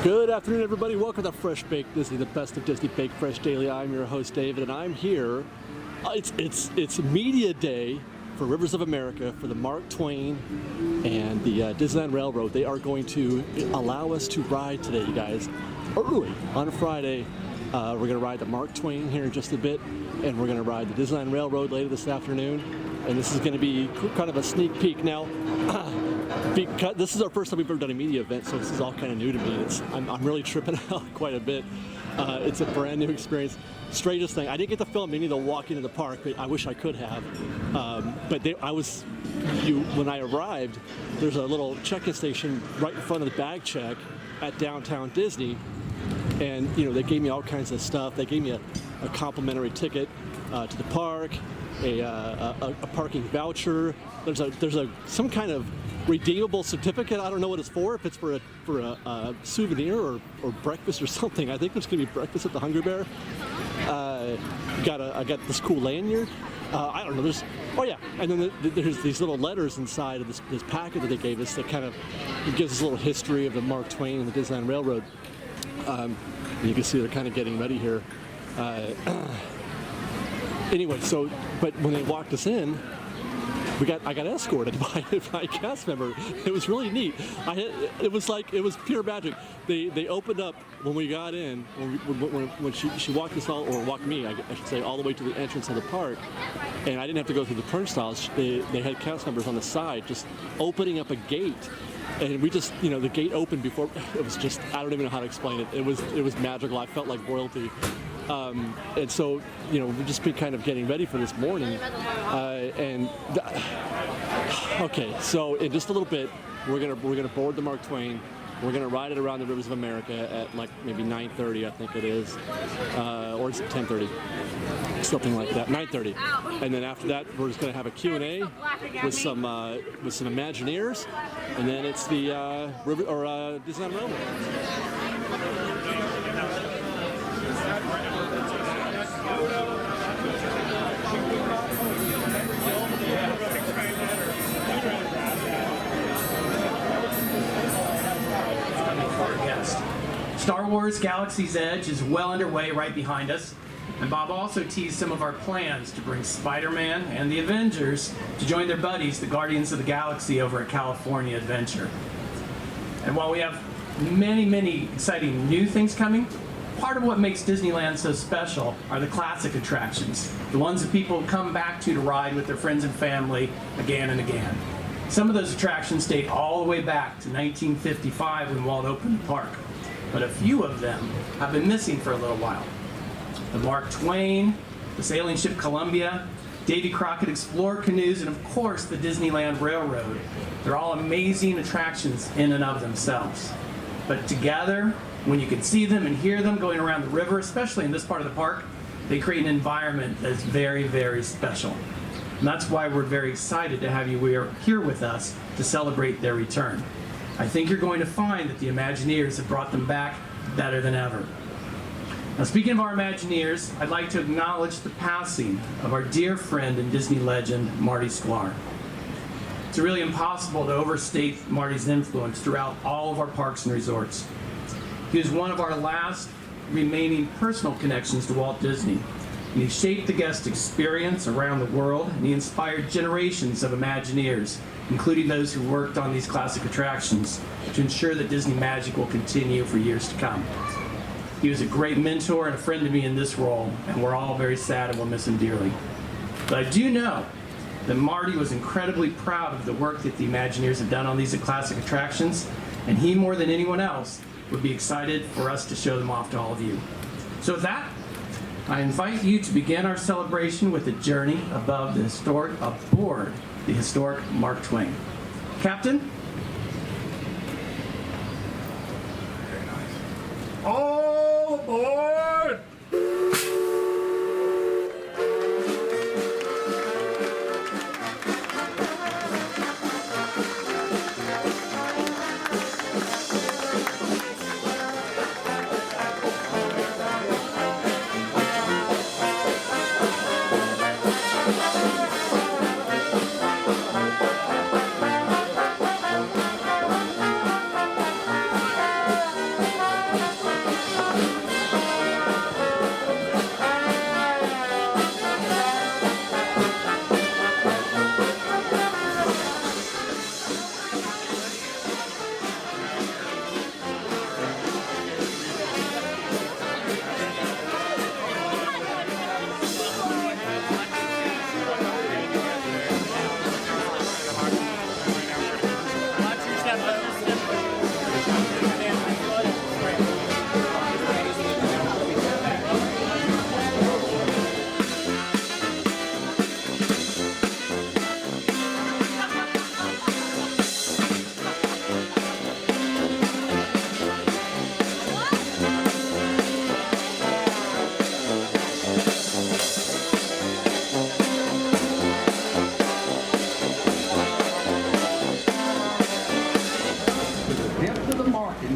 Good afternoon, everybody. Welcome to Fresh Baked Disney, the best of Disney Baked Fresh Daily. I'm your host, David, and I'm here. It's media day for Rivers of America for the Mark Twain and the Disneyland Railroad. They are going to allow us to ride today, you guys, early on Friday. We're going to ride the Mark Twain here in just a bit, and we're going to ride the Disneyland Railroad later this afternoon. And this is going to be kind of a sneak peek now. Because this is our first time we've ever done a media event, so this is all kind of new to me. I'm really tripping out quite a bit. It's a brand new experience. Strangest thing, I didn't get to film any of the walking in the park, but I wish I could have. When I arrived, there's a little check-in station right in front of the bag check at downtown Disney, and they gave me all kinds of stuff. They gave me a complimentary ticket to the park, a parking voucher. There's some kind of redeemable certificate. I don't know what it's for. If it's for a souvenir or breakfast or something. I think it's going to be breakfast at the Hungry Bear. I got this cool lanyard. I don't know. And then there's these little letters inside of this packet that they gave us that kind of gives us a little history of the Mark Twain and the Disneyland Railroad. You can see they're kind of getting ready here. Anyway, but when they walked us in, I got escorted by a cast member. It was really neat. It was pure magic. They opened up when we got in, when she walked us all, or walked me, I should say, all the way to the entrance of the park, and I didn't have to go through the turnstiles. They had cast members on the side just opening up a gate, and we just, the gate opened before. It was just, I don't even know how to explain it. It was magical. I felt like royalty. And so, we've just been kind of getting ready for this morning. Okay, so in just a little bit, we're gonna board the Mark Twain. We're gonna ride it around the Rivers of America at like maybe 9:30, I think it is, or it's 10:30, something like that, 9:30. And then after that, we're just gonna have a Q&A with some Imagineers, and then it's the Disneyland Railroad. Star Wars Galaxy's Edge is well underway right behind us, and Bob also teased some of our plans to bring Spider-Man and the Avengers to join their buddies, the Guardians of the Galaxy, over at California Adventure. And while we have many, many exciting new things coming, part of what makes Disneyland so special are the classic attractions, the ones that people come back to ride with their friends and family again and again. Some of those attractions date all the way back to 1955 when Walt opened the park, but a few of them have been missing for a little while. The Mark Twain, the sailing ship Columbia, Davy Crockett Explorer canoes, and of course the Disneyland Railroad. They're all amazing attractions in and of themselves. But together, when you can see them and hear them going around the river, especially in this part of the park, they create an environment that's very, very special. And that's why we're very excited to have you here with us to celebrate their return. I think you're going to find that the Imagineers have brought them back better than ever. Now, speaking of our Imagineers, I'd like to acknowledge the passing of our dear friend and Disney legend, Marty Sklar. It's really impossible to overstate Marty's influence throughout all of our parks and resorts. He was one of our last remaining personal connections to Walt Disney. And he shaped the guest experience around the world, and he inspired generations of Imagineers, including those who worked on these classic attractions, to ensure that Disney magic will continue for years to come. He was a great mentor and a friend to me in this role, and we're all very sad and we'll miss him dearly. But I do know that Marty was incredibly proud of the work that the Imagineers have done on these classic attractions, and he, more than anyone else, would be excited for us to show them off to all of you. So with that, I invite you to begin our celebration with a journey aboard the historic Mark Twain. Captain? All aboard!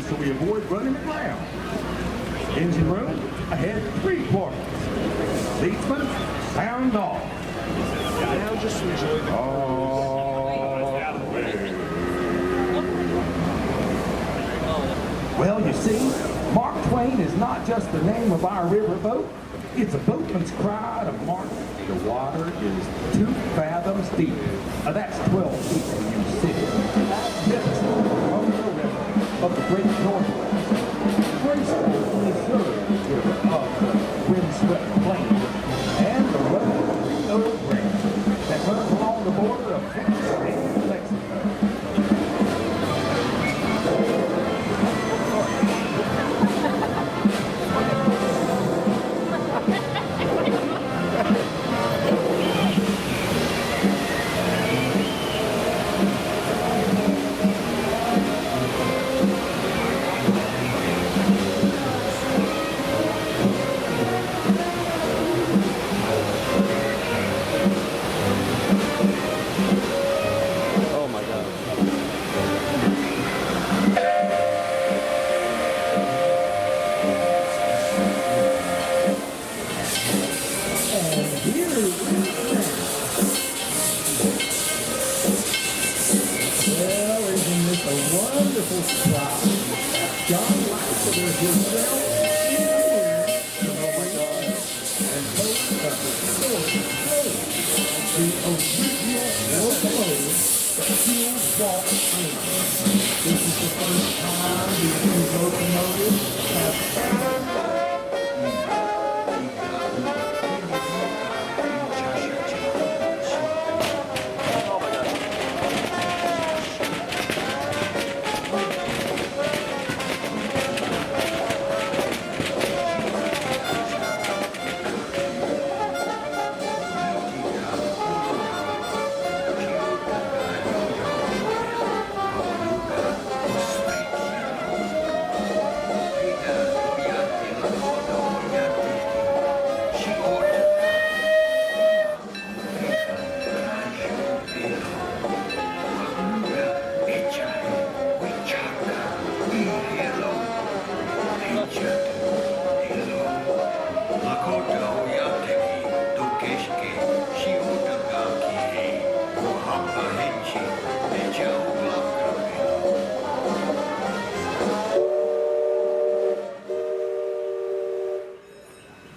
so we avoid running aground. Engine room, ahead 3/4. Leadsman, sound off. Now just enjoy the Well, you see, Mark Twain is not just the name of our riverboat. It's a boatman's cry to mark the water is 2 fathoms deep. That's 12 feet when you sit. Magnificent from the river of the great Northwest. Graceful Missouri River of the windswept plain. And the rugged Rio Grande that runs along the border of Texas and Mexico.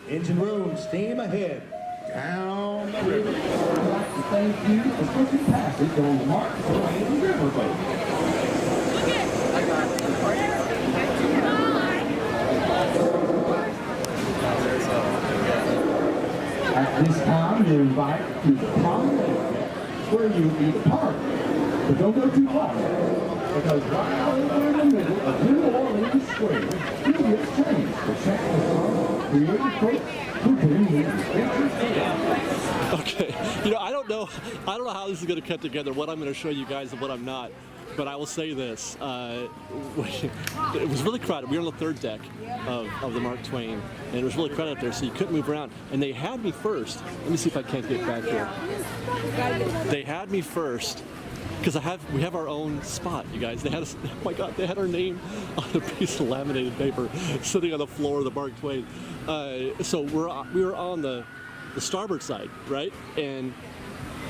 Engine room, steam ahead. Down the river. I'd like to thank you for pushing passage on the Mark Twain riverboat. At this time, you're invited to the promenade deck where you'll be departed. But don't go too far, because right out there in the middle of New Orleans Square, you'll get changed for Shackleton, creative folks who bring you adventures. Okay, I don't know how this is going to cut together, what I'm going to show you guys and what I'm not, but I will say this, it was really crowded. We were on the 3rd deck of the Mark Twain, and it was really crowded up there, so you couldn't move around, and they had me first. Let me see if I can't get back here. They had me first, because we have our own spot, you guys. They had us, oh my God, they had our name on a piece of laminated paper sitting on the floor of the Mark Twain. So we were on the starboard side, right? And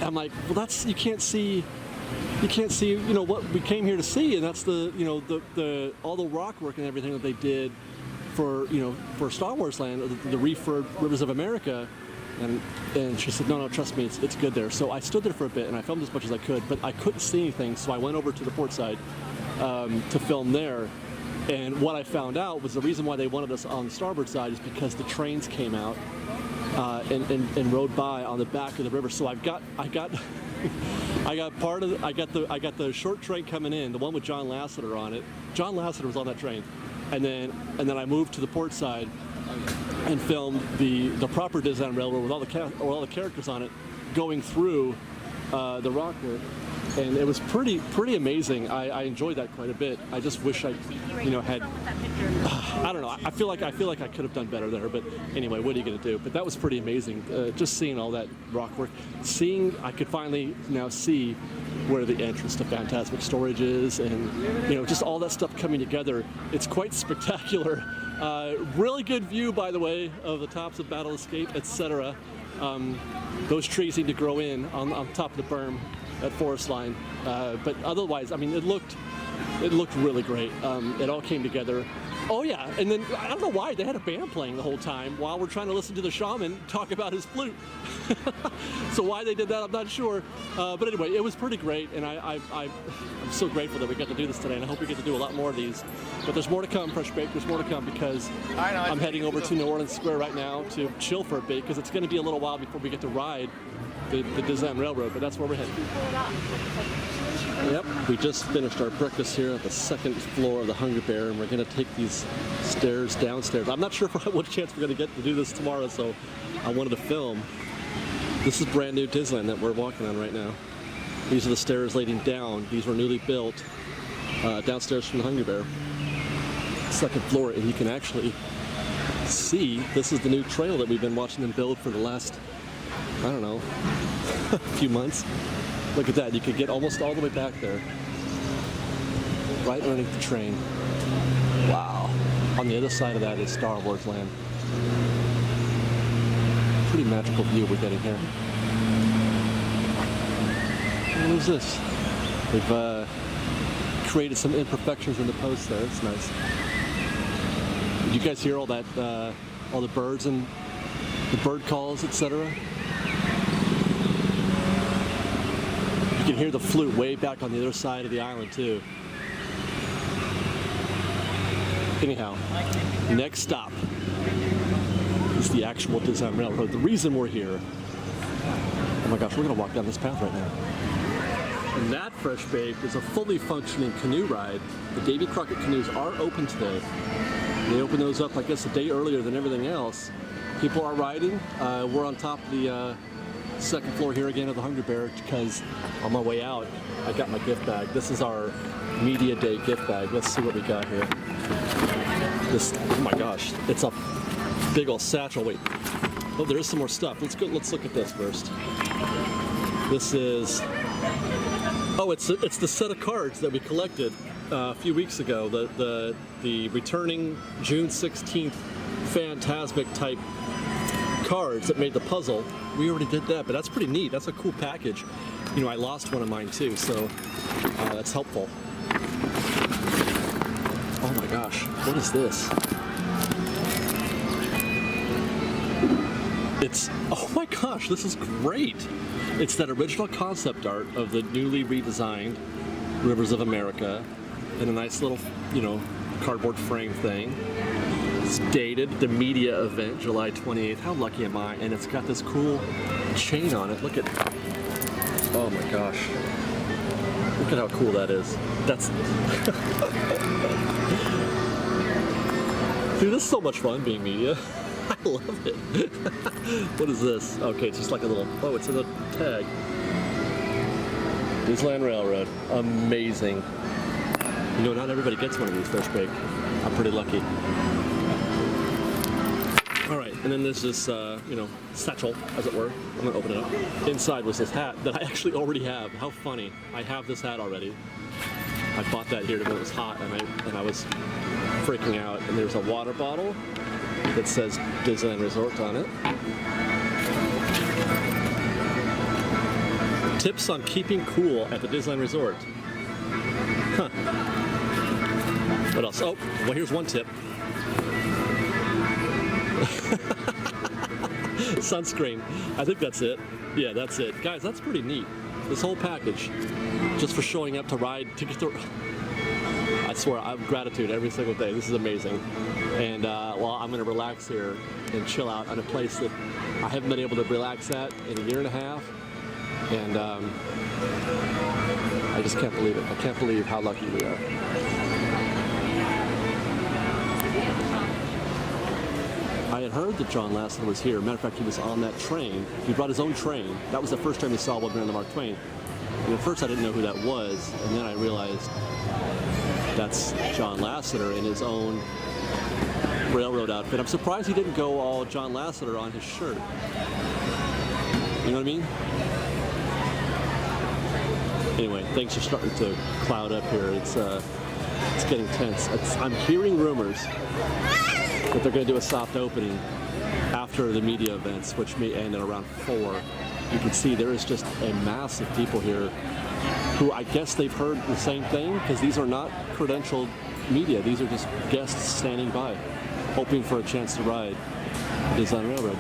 I'm like, well, you can't see, what we came here to see, and that's the all the rock work and everything that they did for Star Wars Land, the refurb Rivers of America. And she said, no, trust me, it's good there. So I stood there for a bit, and I filmed as much as I could, but I couldn't see anything, so I went over to the port side to film there. And what I found out was the reason why they wanted us on the starboard side is because the trains came out and rode by on the back of the river. So I got the short train coming in, the one with John Lasseter on it. John Lasseter was on that train, and then I moved to the port side and filmed the proper Disneyland Railroad with all the characters on it going through the rock work, and it was pretty amazing. I enjoyed that quite a bit. I just wish I had I don't know. I feel like I could have done better there, but anyway, what are you gonna do? But that was pretty amazing. Just seeing all that rock work, I could finally now see where the entrance to Fantasmic Storage is, and you know, just all that stuff coming together. It's quite spectacular. Really good view, by the way, of the tops of Battle Escape, etc. Those trees need to grow in on top of the berm at Forest Line, but otherwise, I mean, it looked really great. It all came together. Oh yeah, and then I don't know why they had a band playing the whole time while we're trying to listen to the shaman talk about his flute. So why they did that, I'm not sure. But anyway, it was pretty great, and I'm so grateful that we got to do this today, and I hope we get to do a lot more of these. But there's more to come, Fresh Baked. There's more to come because I'm heading over to New Orleans Square right now to chill for a bit because it's going to be a little while before we get to ride the Disneyland Railroad, but that's where we're heading. Yep, we just finished our breakfast here at the second floor of the Hungry Bear, and we're going to take these stairs downstairs. I'm not sure what chance we're going to get to do this tomorrow, so I wanted to film. This is brand new Disneyland that we're walking on right now. These are the stairs leading down. These were newly built downstairs from the Hungry Bear. Second floor, and you can actually see this is the new trail that we've been watching them build for the last, I don't know, a few months. Look at that, you could get almost all the way back there. Right underneath the train. Wow. On the other side of that is Star Wars Land. Pretty magical view we're getting here. What is this? They've created some imperfections in the post there, it's nice. Did you guys hear all that, all the birds and the bird calls, etc.? You can hear the flute way back on the other side of the island too. Anyhow, next stop is the actual Disneyland Railroad. The reason we're here, oh my gosh, we're gonna walk down this path right now. And that, Fresh Baked, is a fully functioning canoe ride. The Davy Crockett canoes are open today. They opened those up, I guess, a day earlier than everything else. People are riding. We're on top of the second floor here again of the Hungry Bear because on my way out, I got my gift bag. This is our Media Day gift bag. Let's see what we got here. This, oh my gosh, it's a big old satchel. Wait, oh, there is some more stuff. Let's look at this first. This is, oh, it's the set of cards that we collected a few weeks ago. The returning June 16th Fantasmic type cards that made the puzzle. We already did that, but that's pretty neat. That's a cool package. You know, I lost one of mine too, so that's helpful. Oh my gosh, what is this? Oh my gosh, this is great. It's that original concept art of the newly redesigned Rivers of America in a nice little, you know, cardboard frame thing. It's dated, the media event, July 28th. How lucky am I? And it's got this cool chain on it. Look at, oh my gosh. Look at how cool that is. That's, dude, this is so much fun being media. I love it. What is this? Okay, it's just like a little, oh, it's a little tag. Disneyland Railroad, amazing. You know, not everybody gets one of these, Fresh Baked. I'm pretty lucky. All right, and then there's this, you know, satchel, as it were. I'm gonna open it up. Inside was this hat that I actually already have. How funny! I have this hat already. I bought that here when it was hot, and I was freaking out. And there's a water bottle that says Disneyland Resort on it. Tips on keeping cool at the Disneyland Resort. Huh. What else? Oh, well, here's one tip. Sunscreen. I think that's it. Yeah, that's it. Guys, that's pretty neat. This whole package, just for showing up to ride, to get the... I swear, I have gratitude every single day. This is amazing. And well, I'm going to relax here and chill out at a place that I haven't been able to relax at in a year and a half. And I just can't believe it. I can't believe how lucky we are. I had heard that John Lasseter was here. Matter of fact, he was on that train. He brought his own train. That was the first time we saw Wilbur and the Mark Twain. And at first I didn't know who that was, and then I realized that's John Lasseter in his own railroad outfit. I'm surprised he didn't go all John Lasseter on his shirt. You know what I mean? Anyway, things are starting to cloud up here. It's getting tense. I'm hearing rumors that they're going to do a soft opening after the media events, which may end at around 4. You can see there is just a mass of people here who I guess they've heard the same thing, because these are not credentialed media. These are just guests standing by, hoping for a chance to ride the Disneyland Railroad.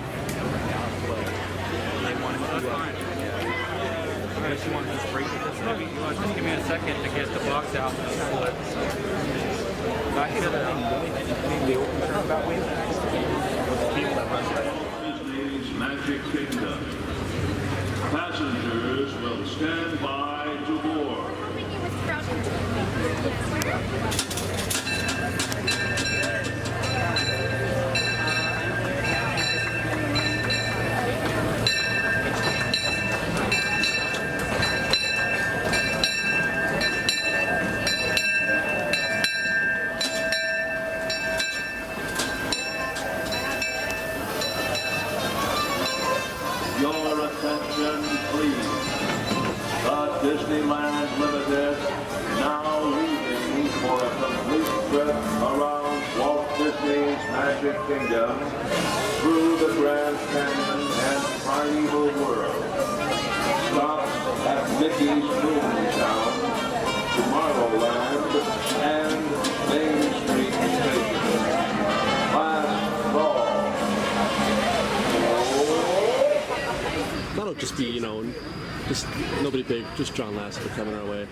Unless you want to just break it this way. Just give me a second to get the box out. Disney's Magic Kingdom. Passengers will stand by to board. Your attention, please. The Disneyland Limited now leaving for a complete trip around Walt Disney's Magic Kingdom through the Grand Canyon and Primeval World. Stop at Mickey's Toontown, Tomorrowland, and Main Street Station. Last call. That'll just be, just nobody big, just John Lasseter coming our way.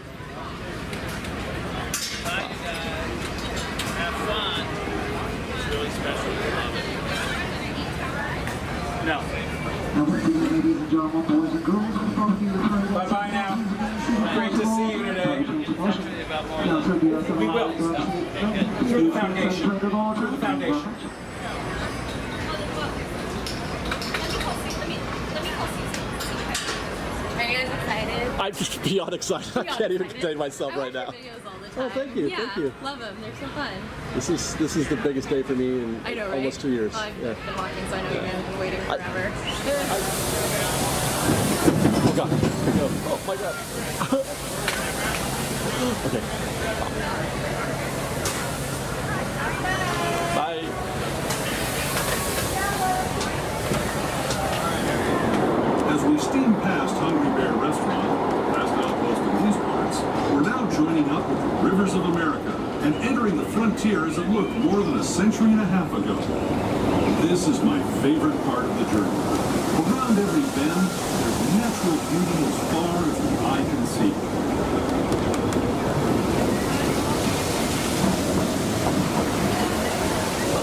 Have fun. It's really special. Love it. No. Ladies and gentlemen, boys and girls, we brought you the time. Bye-bye now. Great to see you today. We will. Through the foundation. Through the foundation. Are you guys excited? I'm just beyond excited. I can't even contain myself right now. I watch your videos all the time. Oh, thank you, Yeah, thank you. love them. They're so fun. This is the biggest day for me in I know, right? almost 2 years. Well, I've Yeah. been watching, so I know you're going to be waiting forever. Oh God! Oh my God! Okay. Bye. As we steam past Hungry Bear Restaurant, past Outpost in these parts, we're now joining up with the Rivers of America and entering the frontier as it looked more than a century and a half ago. This is my favorite part of the journey. Around every bend, there's natural beauty as far as the eye can see.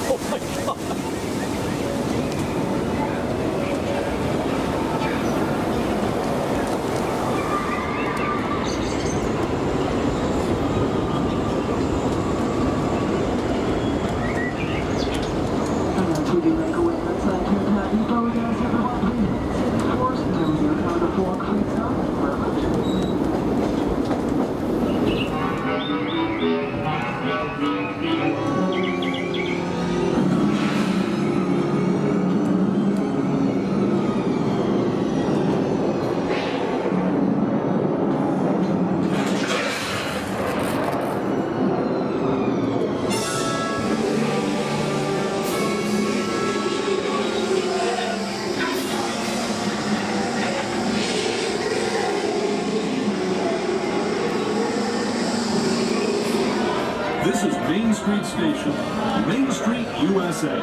Oh my God! This is Main Street Station, Main Street, USA.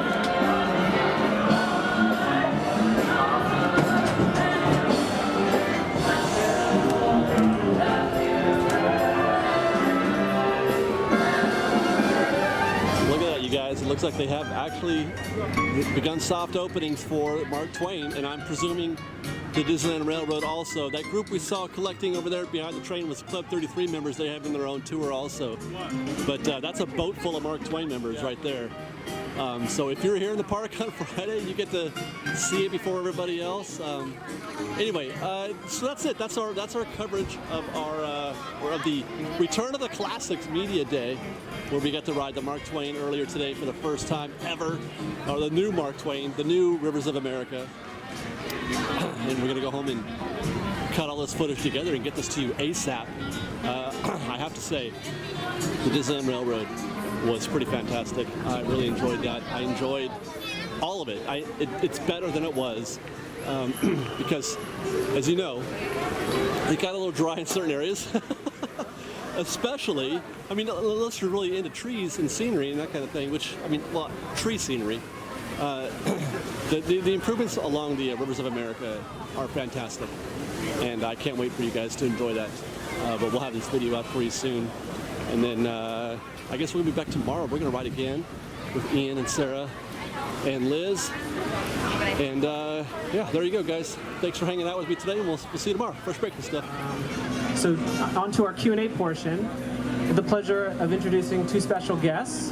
It looks like they have actually begun soft openings for Mark Twain, and I'm presuming the Disneyland Railroad also. That group we saw collecting over there behind the train was Club 33 members. They have in their own tour also. But that's a boat full of Mark Twain members right there. So if you're here in the park on Friday, you get to see it before everybody else. Anyway, so that's it. That's our coverage of of the Return of the Classics Media Day, where we got to ride the Mark Twain earlier today for the first time ever, or the new Mark Twain, the new Rivers of America. And we're gonna go home and cut all this footage together and get this to you ASAP. I have to say, the Disneyland Railroad was pretty fantastic. I really enjoyed that. I enjoyed all of it. It's better than it was because, as you know, it got a little dry in certain areas. Especially, I mean, unless you're really into trees and scenery and that kind of thing, which, I mean, well, tree scenery. The improvements along the Rivers of America are fantastic, and I can't wait for you guys to enjoy that. But we'll have this video out for you soon, and then I guess we'll be back tomorrow. We're going to ride again with Ian and Sarah and Liz, and yeah, there you go, guys. Thanks for hanging out with me today, and we'll see you tomorrow. Fresh breakfast stuff. So on to our Q&A portion. With the pleasure of introducing two special guests.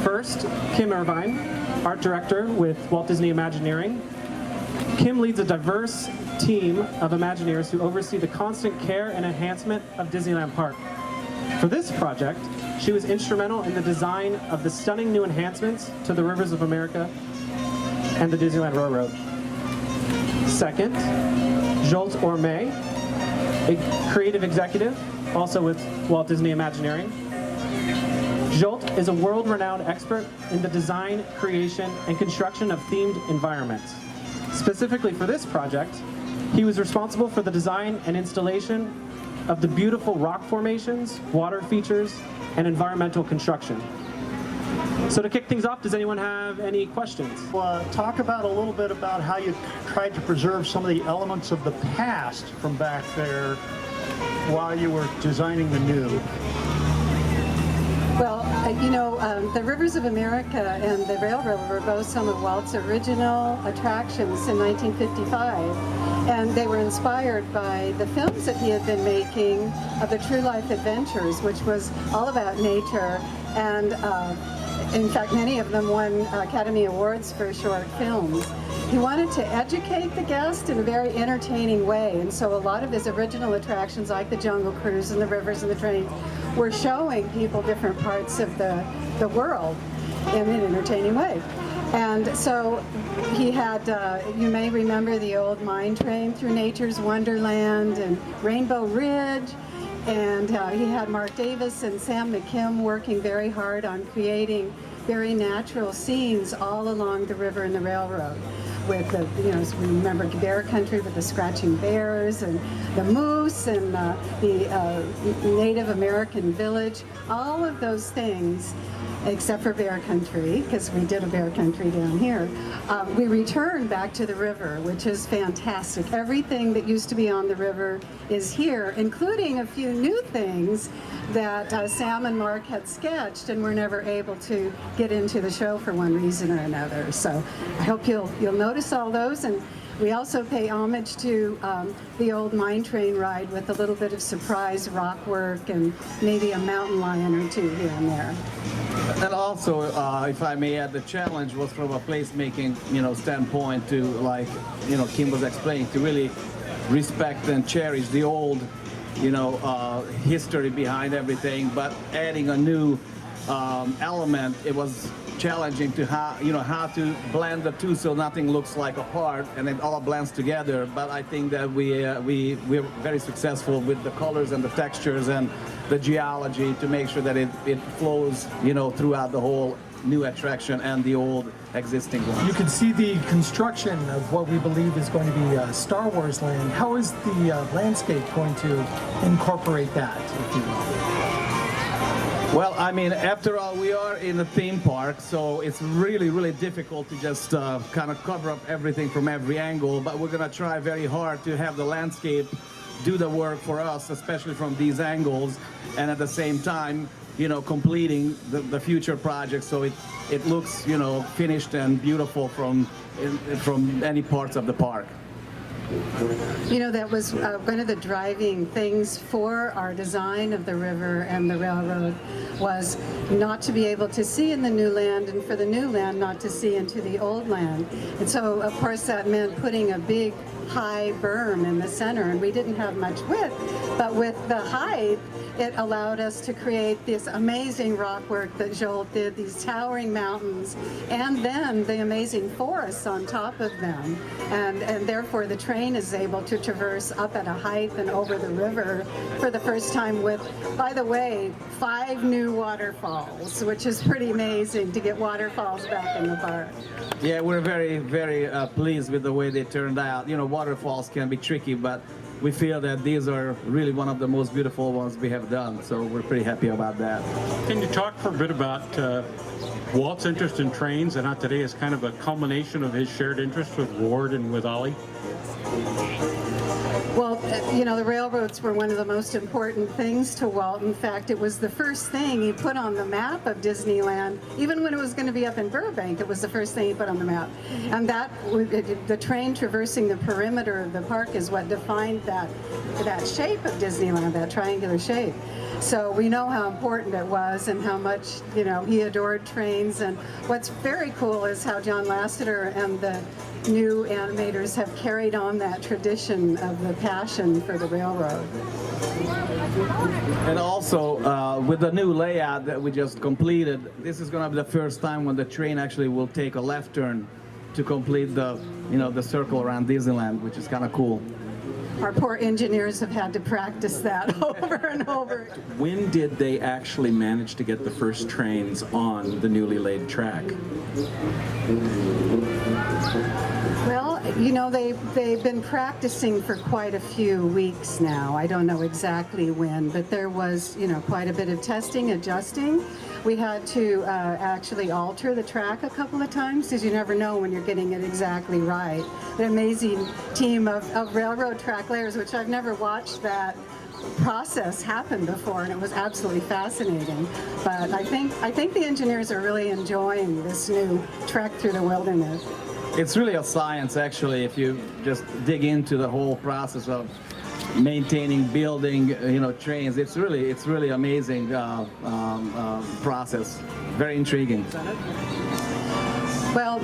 First, Kim Irvine, art director with Walt Disney Imagineering. Kim leads a diverse team of Imagineers who oversee the constant care and enhancement of Disneyland Park. For this project, she was instrumental in the design of the stunning new enhancements to the Rivers of America and the Disneyland Railroad. Second, Jolt Orme, a creative executive, also with Walt Disney Imagineering. Jolt is a world-renowned expert in the design, creation, and construction of themed environments. Specifically for this project, he was responsible for the design and installation of the beautiful rock formations, water features, and environmental construction. So to kick things off, does anyone have any questions? Talk about a little bit about how you tried to preserve some of the elements of the past from back there while you were designing the new. Well, the Rivers of America and the Railroad were both some of Walt's original attractions in 1955. And they were inspired by the films that he had been making of the True Life Adventures, which was all about nature. And in fact, many of them won Academy Awards for short films. He wanted to educate the guest in a very entertaining way, and so a lot of his original attractions, like the Jungle Cruise and the rivers and the trains, were showing people different parts of the world in an entertaining way. And so he had, you may remember the old mine train through Nature's Wonderland and Rainbow Ridge. And he had Mark Davis and Sam McKim working very hard on creating very natural scenes all along the river and the railroad. With the, so we remember Bear Country with the scratching bears and the moose and the Native American village, all of those things, except for Bear Country, because we did a Bear Country down here. We returned back to the river, which is fantastic. Everything that used to be on the river is here, including a few new things that Sam and Mark had sketched and were never able to get into the show for one reason or another. So I hope you'll notice all those. And we also pay homage to the old mine train ride with a little bit of surprise rock work and maybe a mountain lion or two here and there. And also, if I may add, the challenge was from a placemaking, standpoint to, like, Kim was explaining, to really respect and cherish the old, history behind everything, but adding a new element, it was challenging to how to blend the two so nothing looks like a part and it all blends together. But I think that we're very successful with the colors and the textures and the geology to make sure that it flows throughout the whole new attraction and the old existing one. You can see the construction of what we believe is going to be Star Wars land. How is the landscape going to incorporate that, if you will? Well, I mean, after all, we are in a theme park, so it's really, really difficult to just kind of cover up everything from every angle, but we're going to try very hard to have the landscape do the work for us, especially from these angles, and at the same time, completing the future project so it looks, finished and beautiful from any parts of the park. That was one of the driving things for our design of the river and the railroad was not to be able to see in the new land and for the new land not to see into the old land. And so, of course, that meant putting a big high berm in the center, and we didn't have much width, but with the height, it allowed us to create this amazing rock work that Joel did, these towering mountains, and then the amazing forests on top of them. And therefore, the train train is able to traverse up at a height and over the river for the first time with, by the way, 5 new waterfalls, which is pretty amazing to get waterfalls back in the park. Yeah, we're very, very pleased with the way they turned out. You know, waterfalls can be tricky, but we feel that these are really one of the most beautiful ones we have done, so we're pretty happy about that. Can you talk for a bit about Walt's interest in trains and how today is kind of a culmination of his shared interest with Ward and with Ollie? Well, you know, the railroads were one of the most important things to Walt. In fact, it was the first thing he put on the map of Disneyland. Even when it was going to be up in Burbank, it was the first thing he put on the map. And that, the train traversing the perimeter of the park is what defined that shape of Disneyland, that triangular shape. So we know how important it was and how much, you know, he adored trains. And what's very cool is how John Lasseter and the new animators have carried on that tradition of the passion for the railroad. And also, with the new layout that we just completed, this is going to be the first time when the train actually will take a left turn to complete the, you know, the circle around Disneyland, which is kind of cool. Our poor engineers have had to practice that over and over. When did they actually manage to get the first trains on the newly laid track? Well, you know, they've been practicing for quite a few weeks now. I don't know exactly when, but there was, you know, quite a bit of testing, adjusting. We had to actually alter the track a couple of times because you never know when you're getting it exactly right. An amazing team of railroad track layers, which I've never watched that process happen before, and it was absolutely fascinating. But I think the engineers are really enjoying this new trek through the wilderness. It's really a science, actually, if you just dig into the whole process of maintaining, building, you know, trains. It's really amazing process. Very intriguing. Well,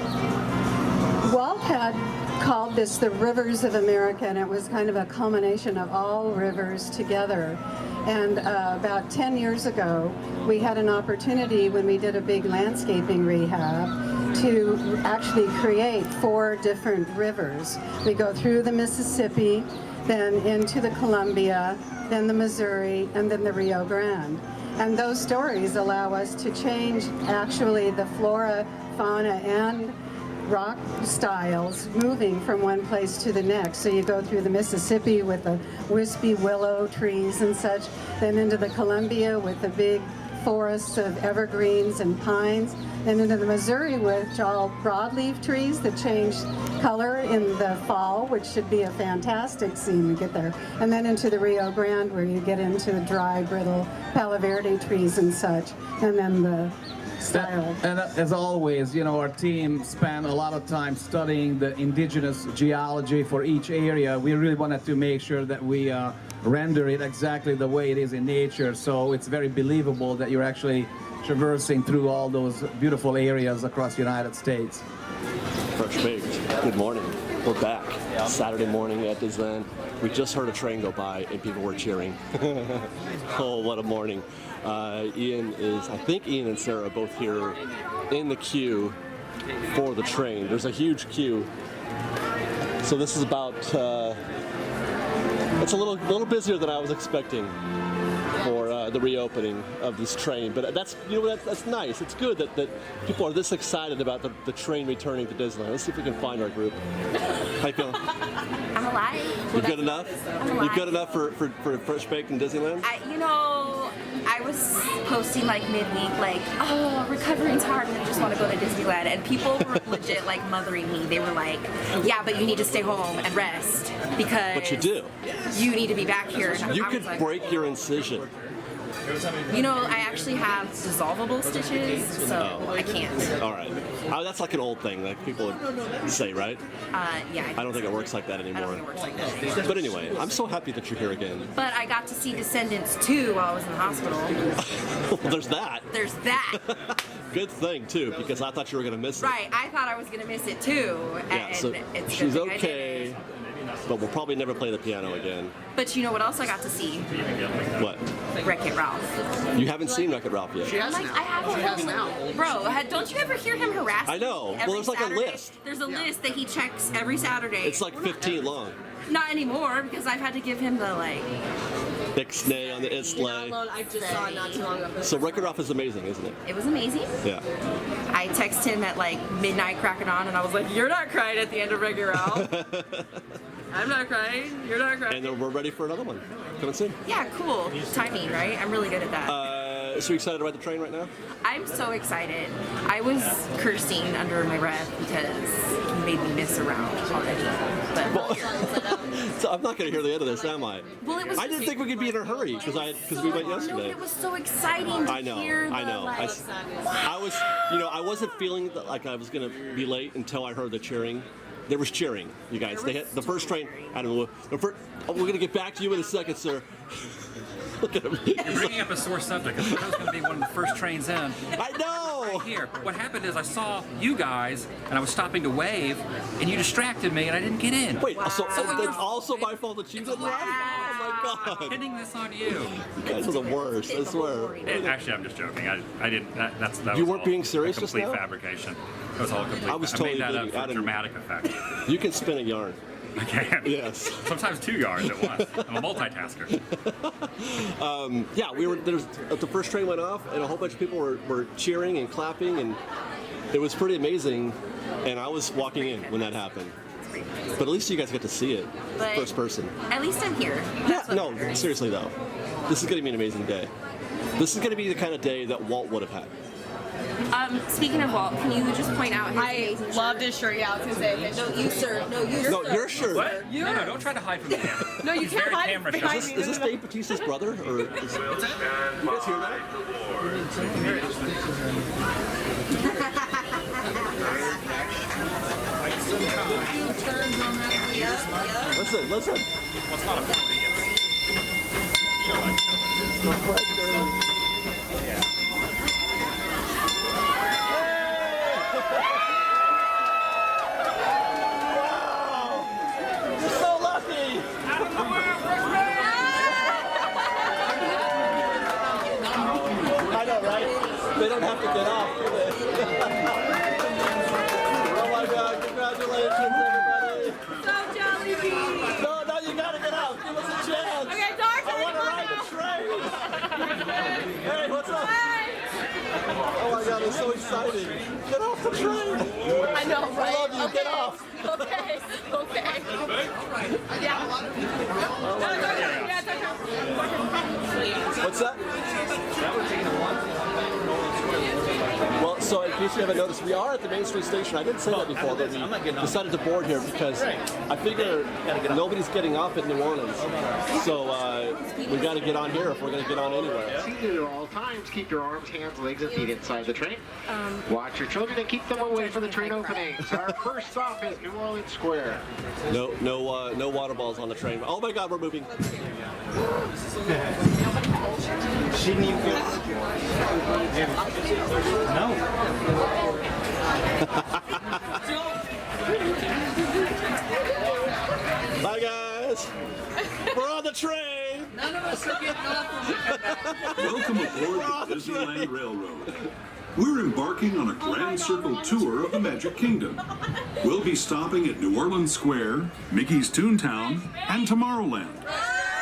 Walt had called this the Rivers of America, and it was kind of a culmination of all rivers together. And about 10 years ago, we had an opportunity when we did a big landscaping rehab to actually create 4 different rivers. We go through the Mississippi, then into the Columbia, then the Missouri, and then the Rio Grande. And those stories allow us to change actually the flora, fauna, and rock styles moving from one place to the next. So you go through the Mississippi with the wispy willow trees and such, then into the Columbia with the big forests of evergreens and pines, and into the Missouri with all broadleaf trees that change color in the fall, which should be a fantastic scene to get there. And then into the Rio Grande where you get into the dry, brittle Palo Verde trees and such, and then the style. And as always, you know, our team spent a lot of time studying the indigenous geology for each area. We really wanted to make sure that we render it exactly the way it is in nature, so it's very believable that you're actually traversing through all those beautiful areas across the United States. Fresh baked. Good morning. We're back. Saturday morning at Disneyland. We just heard a train go by and people were cheering. Oh, what a morning. I think Ian and Sarah are both here in the queue for the train. There's a huge queue. So this is about, it's a little busier than I was expecting for the reopening of this train, but that's, you know, that's nice. It's good that people are this excited about the train returning to Disneyland. Let's see if we can find our group. How you feeling? I'm alive. You good enough? You good enough for Fresh Baked in Disneyland? I was posting like midweek, like, oh, recovering's hard and I just want to go to Disneyland. And people were legit like mothering me. They were like, yeah, but you need to stay home and rest because But you do. You need to be back here. And You I could was like, break your incision. You know, I actually have dissolvable stitches, so I can't. All right. Oh, that's like an old thing, like people would say, right? Yeah. I don't think it works like that anymore. I don't think it works like that anymore. But anyway, I'm so happy that you're here again. But I got to see Descendants 2 while I was in the hospital. Well, there's that. There's that. Good thing, too, because I thought you were going to miss it. Right, I thought I was going to miss it too. Yeah, And so it's she's good thing I okay. didn't. but we'll probably never play the piano again. But you know what else I got to see? What? Wreck-It Ralph. You haven't seen Wreck-It Ralph yet. I haven't. Bro, don't you ever hear him harass me? I know. Every Well, there's like a Saturday? list. There's a list that he checks every Saturday. It's like 15 long. Not anymore, because I've had to give him the like. Ixnay on the Istlay. I just saw it not too long ago. So Wreck-It Ralph is amazing, isn't it? It was amazing. Yeah. I texted him at like midnight cracking on, and I was like, "You're not crying at the end of Wreck-It Ralph." I'm not crying. You're not crying. And then we're ready for another one. Coming soon. Yeah, cool. Timing, right? I'm really good at that. So you excited about the train right now? I'm so excited. I was cursing under my breath because he made me miss around already. But So I'm not going to hear the end of this, am I? Well, it was I didn't think we could be in a hurry because we went yesterday. No, it was so exciting to hear the, I know. like, I was, I wasn't feeling like I was going to be late until I heard the cheering. There was cheering, you guys. They had the first train. I don't know. We're going to get back to you in a second, sir. Look at him. You're bringing up a sore subject. I thought it was going to be one of the first trains in. I know. Right here. What happened is I saw you guys, and I was stopping to wave, and you distracted me, and I didn't get in. Wait, so that's also my fault that you didn't ride? Oh my God. Pinning this on you. You guys are the worst, I swear. Actually, I'm just joking. I didn't. That You was weren't all being serious a just complete now? fabrication. It was all complete. I was totally made that up kidding. for I didn't- dramatic effect. You can spin a yarn. I can. Yes. Sometimes 2 yards at once. I'm a multitasker. Yeah, the first train went off, and a whole bunch of people were cheering and clapping, and it was pretty amazing. And I was walking in when that happened. But at least you guys get to see it But first person. At least I'm here. Yeah, no, seriously though, this is going to be an amazing day. This is going to be the kind of day that Walt would have had. Speaking of Walt, can you just point out his amazing Loved his shirt. Yeah, I was gonna say. No, you sir. No, you No, sir. your shirt. What? No, don't try to hide from the camera. No, you He's can't very hide camera behind shy. me. Is this Dave Bautista's brother? Or you guys hear that? Listen. What's not a penalty? You're so lucky! I know, right? They don't have to get off, do they? Oh my God, congratulations, everybody! So jolly bee. No, you gotta get out. Give us a chance. Okay, Dark. I want to ride the train. Hey, what's up? Oh my God, I'm so excited. Get off the train. I know, right? I love you. Okay. Get off. Okay. Okay. Yeah. What's that? Well, so in case you haven't noticed, we are at the Main Street Station. I didn't say that before, but we decided to board here because I figure nobody's getting off at New Orleans. So we got to get on here if we're going to get on anywhere. Seated at all times, keep your arms, hands, legs, and feet inside the train. Watch your children and keep them away from the train openings. Our first stop is New Orleans Square. No water balls on the train. Oh my God, we're moving. Bye guys. We're on the train. None of us are getting off. Welcome aboard the Disneyland Railroad. We're embarking on a Grand Circle tour of the Magic Kingdom. We'll be stopping at New Orleans Square, Mickey's Toontown, and Tomorrowland.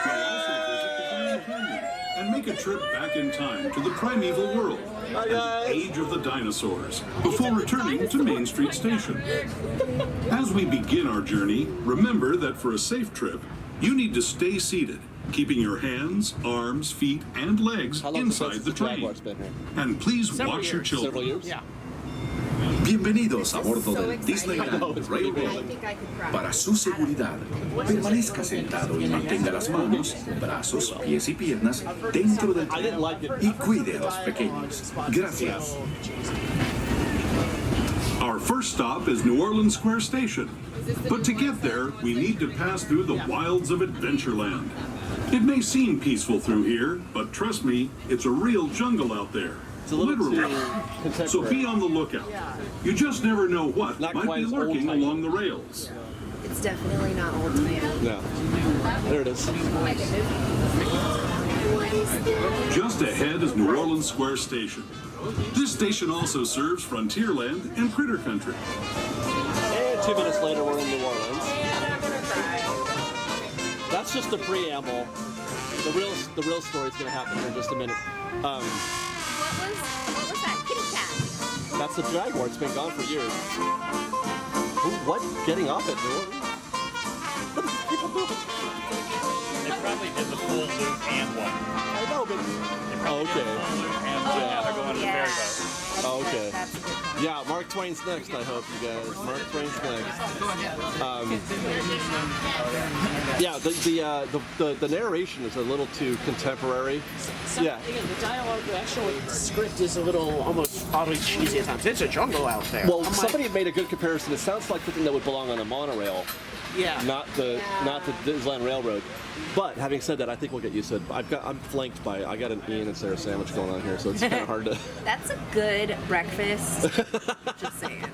We'll also visit the Grand Canyon and make a trip back in time to the primeval world and the age of the dinosaurs before returning to Main Street Station. As we begin our journey, remember that for a safe trip, you need to stay seated, keeping your hands, arms, feet, and legs inside the train. And please watch your children. Bienvenidos a bordo del Disneyland Railroad. Para su seguridad, permanezca sentado y mantenga las manos, brazos, pies y piernas dentro del tren y cuide a los pequeños. Gracias. Our first stop is New Orleans Square Station. But to get there, we need to pass through the wilds of Adventureland. It may seem peaceful through here, but trust me, it's a real jungle out there. Literally. So be on the lookout. You just never know what might be lurking along the rails. It's definitely not old timey. No. There it is. Just ahead is New Orleans Square Station. This station also serves Frontierland and Critter Country. And 2 minutes later, we're in New Orleans. That's just the preamble. The real story is going to happen here in just a minute. What was that kitty cat? That's the Jaguar. It's been gone for years. Ooh, what? Getting off at New Orleans? What are people doing? They probably did the full loop and one. I know, but... Oh, okay. Yeah, they're going to the ferry boat. Oh, okay. Yeah, Mark Twain's next, I hope, you guys. Mark Twain's next. Yeah, the narration is a little too contemporary. Yeah. The dialogue, the actual script is a little almost oddly cheesy at times. It's a jungle out there. Well, somebody made a good comparison. It sounds like something that would belong on a monorail. Yeah. Not the Disneyland Railroad. But having said that, I think we'll get used to it. I'm flanked by I got an Ian and Sarah sandwich going on here, so it's kind of hard to. That's a good breakfast. Just saying.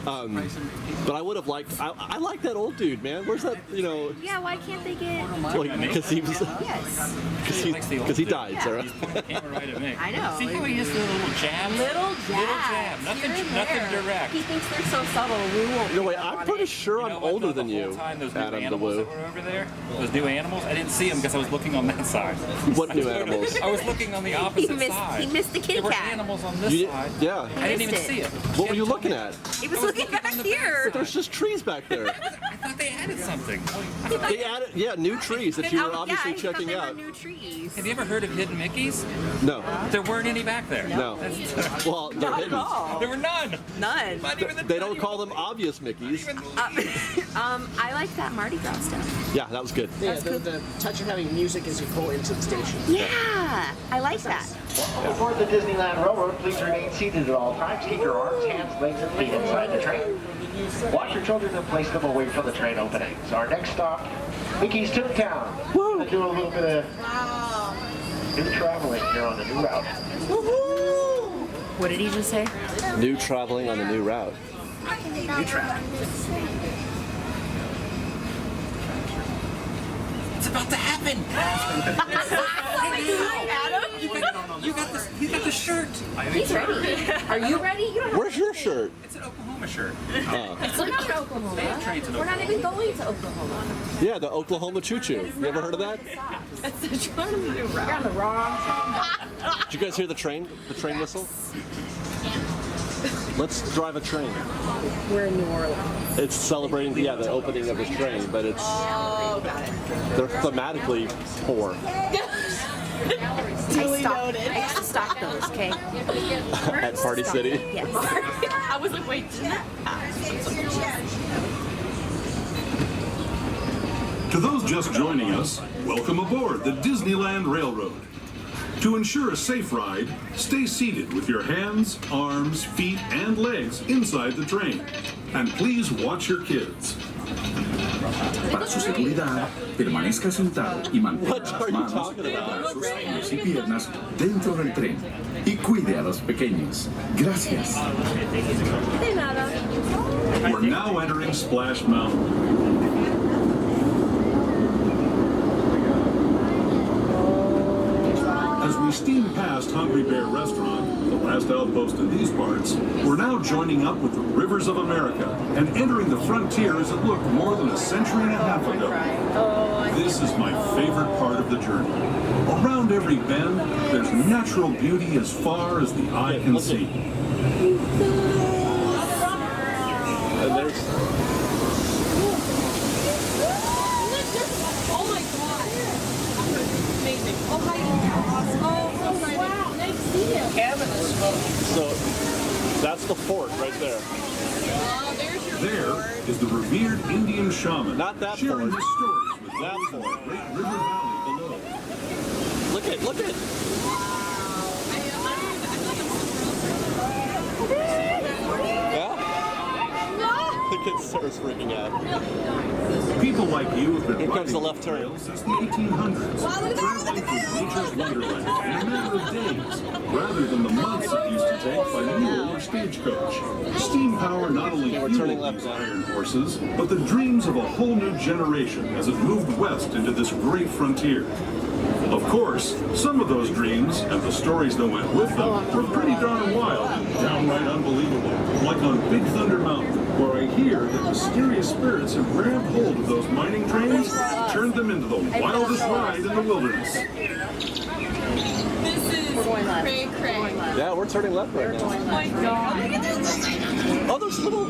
But I would have liked. I like that old dude, man. Where's that? Yeah, why can't they get? Because he was. Yes. Because he died, Yeah. Sarah. I know. See how he just did a little jab? Little jab. Nothing direct. He thinks they're so subtle. We won't. No, wait, I'm pretty sure I'm older than you, Those new Adam animals DeWoo. that were over there, those new animals, I didn't see them because I was looking on that side. What new animals? I was looking on the opposite side. He missed the kitty There were cat. animals on this side. Yeah. I didn't even see it. What were you looking at? He was looking back here. There's just trees back there. I thought they added something. They added, new trees that you were obviously checking out. New trees. Have you ever heard of hidden Mickeys? No. There weren't any back there. No. Well, they're hidden. There were none. None. They don't call them obvious Mickeys. I like that Mardi Gras stuff. Yeah, that was good. Yeah, the touch of having music as you pull into the station. Yeah, I like that. Aboard the Disneyland Railroad, please remain seated at all times. Keep your arms, hands, legs, and feet inside the train. Watch your children and place them away from the train openings. Our next stop, Mickey's Toontown. We're going to do a little bit of new traveling here on the new route. What did he just say? New traveling on the new route. New traveling. It's about to happen. You got the shirt. He's ready. Are you ready? You don't have Where's your shirt? It's an Oklahoma shirt. We're not in Oklahoma. We're not even going to Oklahoma. Yeah, the Oklahoma Choo Choo. You ever heard of that? That's the train. You're on the wrong. Did you guys hear the train whistle? Let's drive a train. We're in New Orleans. It's celebrating, the opening of the train, but it's they're thematically poor. I used to stock those, okay? At Party City. Yes. I was like, wait. To those just joining us, welcome aboard the Disneyland Railroad. To ensure a safe ride, stay seated with your hands, arms, feet, and legs inside the train. And please watch your kids. Para su seguridad, permanezca sentado y mantenga las manos, brazos, pies y piernas dentro del tren. Y cuide a los pequeños. Gracias. We're now entering Splash Mountain. As we steam past Hungry Bear Restaurant, the last outpost in these parts, we're now joining up with the rivers of America and entering the frontier as it looked more than a century and a half ago. This is my favorite part of the journey. Around every bend, there's natural beauty as far as the eye can see. And there's so that's the fort right there. There is the revered Indian shaman. Not that sharing fort. his stories with That those in fort. the Great River Valley below. Look at. Yeah? The kid starts freaking out. People like you have been Here comes the riding left turn. trails since the 1800s, traveling through nature's wonderland in a matter of days, rather than the months it used to take by mule or stagecoach. Steam power not only fueled these iron horses, but the dreams of a whole new generation as it moved west into this great frontier. Of course, some of those dreams and the stories that went with them were pretty darn wild and downright unbelievable, like on Big Thunder Mountain, where I hear that mysterious spirits have grabbed hold of those mining trains and turned them into the wildest ride in the wilderness. This is cray cray. Yeah, we're turning left right now. Oh my god. Look at this. Oh, those little,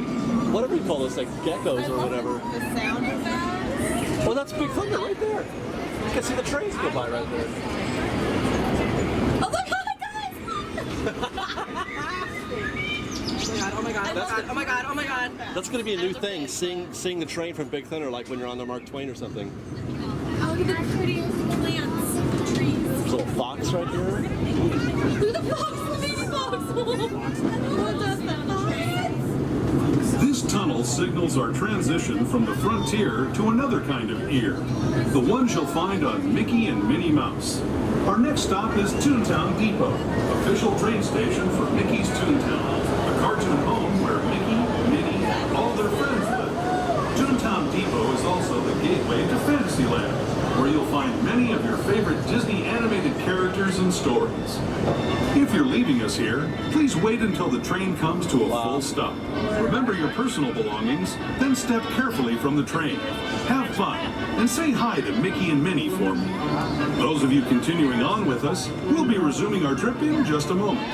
whatever you call those, like geckos or whatever. The sound of that. Oh, that's Big Thunder right there. You can see the trains go by right there. Oh my god, guys! Oh my god, oh my god, oh my god. That's going to be a new thing, seeing the train from Big Thunder, like when you're on the Mark Twain or something. Oh, look at the pretty plants, trees. There's a little fox right here. Who the fox? The baby fox! What does that? This tunnel signals our transition from the frontier to another kind of ear, the ones you'll find on Mickey and Minnie Mouse. Our next stop is Toontown Depot, official train station for Mickey's Toontown, a cartoon home where Mickey, Minnie, and all their friends live. Toontown Depot is also the gateway to Fantasyland, where you'll find many of your favorite Disney animated characters and stories. If you're leaving us here, please wait until the train comes to a full stop. Remember your personal belongings, then step carefully from the train. Have fun, and say hi to Mickey and Minnie for me. Those of you continuing on with us, we'll be resuming our trip in just a moment.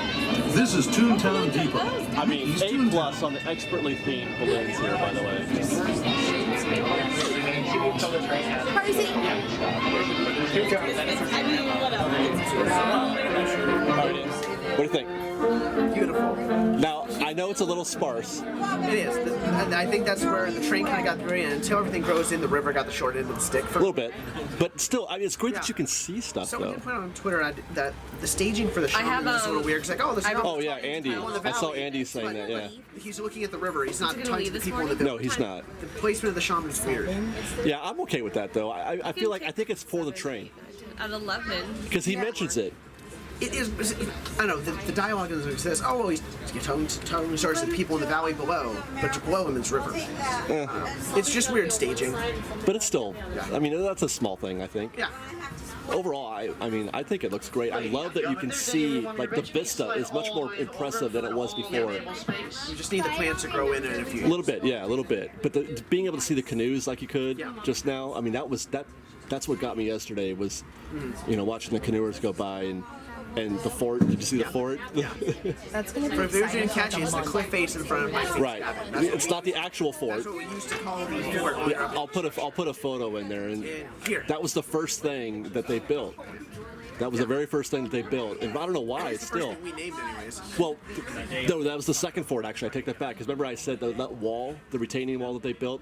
This is Toontown Depot. I mean, A+ on the expertly themed balloons here, by the way. Crazy. What do you think? Beautiful. Now, I know it's a little sparse. It is. And I think that's where the train kind of got the very end. Until everything grows in, the river got the short end of the stick. A little bit. But still, I mean, it's great that you can see stuff, Someone though. did put on Twitter that the staging for the show is a little weird. It's like, oh, this is Oh, yeah, Andy. I saw Andy saying that, yeah. He's looking at the river. He's not talking to the people in the No, he's not. The placement of the shaman is weird. Yeah, I'm okay with that, though. I feel like, I think it's for the train. At 11. Because he mentions it. It is, I don't know, the dialogue says, oh, well, he's telling stories to the people in the valley below, but below him is river. It's just weird staging. But it's still, I mean, that's a small thing, I think. Yeah. Overall, I mean, I think it looks great. I love that you can see, like, the vista is much more impressive than it was before. You just need the plants to grow in it in a few A little bit, yeah, a little bit. But being able to see the canoes like you could just now, I mean, that's what got me yesterday was, you know, watching the canoers go by and the fort. Did you see the fort? Yeah. That's going to For be those who exciting. didn't catch it, it's the cliff face in front of my Right. It's not the actual fort. That's what we used to call the fort. Yeah, I'll put a photo in there, and here. That was the first thing that they built. That was the very first thing that they built, and I don't know why it's still. We named anyways. Well, no, that was the second fort. Actually, I take that back because remember I said that wall, the retaining wall that they built.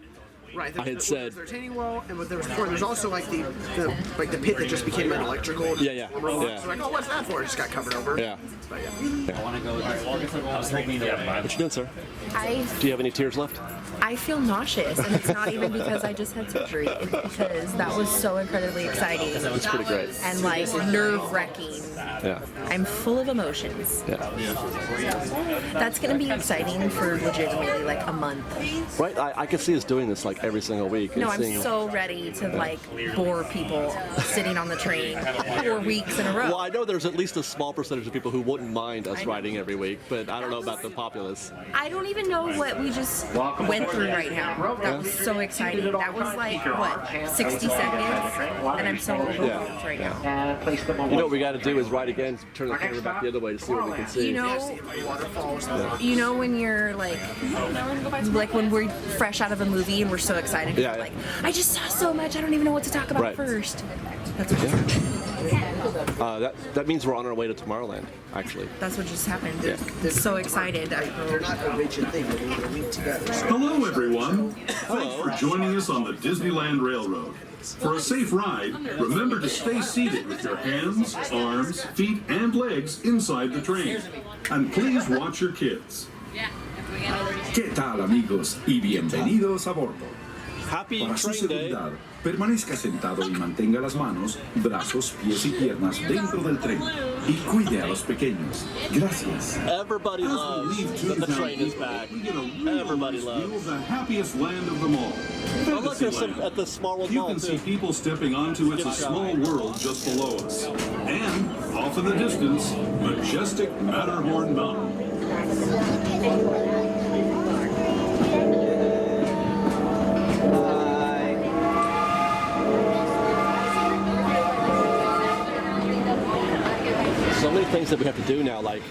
Right. I had said the retaining wall, and what there was before. There's also like the pit that just became an electrical. Yeah. So like, oh, what's that for? It just got covered over. Yeah. But yeah. I want to go there. I was thinking that. What you doing, sir? I Do you have any tears left? I feel nauseous, and it's not even because I just had surgery. It's because that was so incredibly exciting. It's pretty great. And like nerve-wracking. Yeah. I'm full of emotions. Yeah. That's gonna be exciting for legitimately like a month. Right. I could see us doing this like every single week. No, and I'm seeing- so ready to like bore people sitting on the train 4 weeks in a row. Well, I know there's at least a small percentage of people who wouldn't mind us riding every week, but I don't know about the populace. I don't even know what we just went through right now. That was so exciting. That was like, what, 60 seconds? And I'm so overwhelmed right now. You know what we got to do is ride again, turn the camera back the other way to see what we can see. You know when you're like when we're fresh out of a movie and we're so excited. Yeah. Like, I just saw so much, I don't even know what to talk about Right. first. That's what just happened. That means we're on our way to Tomorrowland, actually. That's what just happened. Yeah. So excited. They're not a rigid thing. They're linked together. Hello, everyone. Thanks for joining us on the Disneyland Railroad. For a safe ride, remember to stay seated with your hands, arms, feet, and legs inside the train. And please watch your kids. ¿Qué tal, amigos? Y bienvenidos a bordo. Happy Para su train day. seguridad, Permanezca sentado y mantenga las manos, brazos, pies y piernas dentro del tren. Y cuide a los pequeños. Gracias. Everybody loves that the train is back. Everybody loves. The happiest land of them all. Oh, look, there's some at the Small World You Mall, can see too. people stepping onto It's a Small World just below us. And, off in the distance, majestic Matterhorn Mountain. So many things that we have to do now, like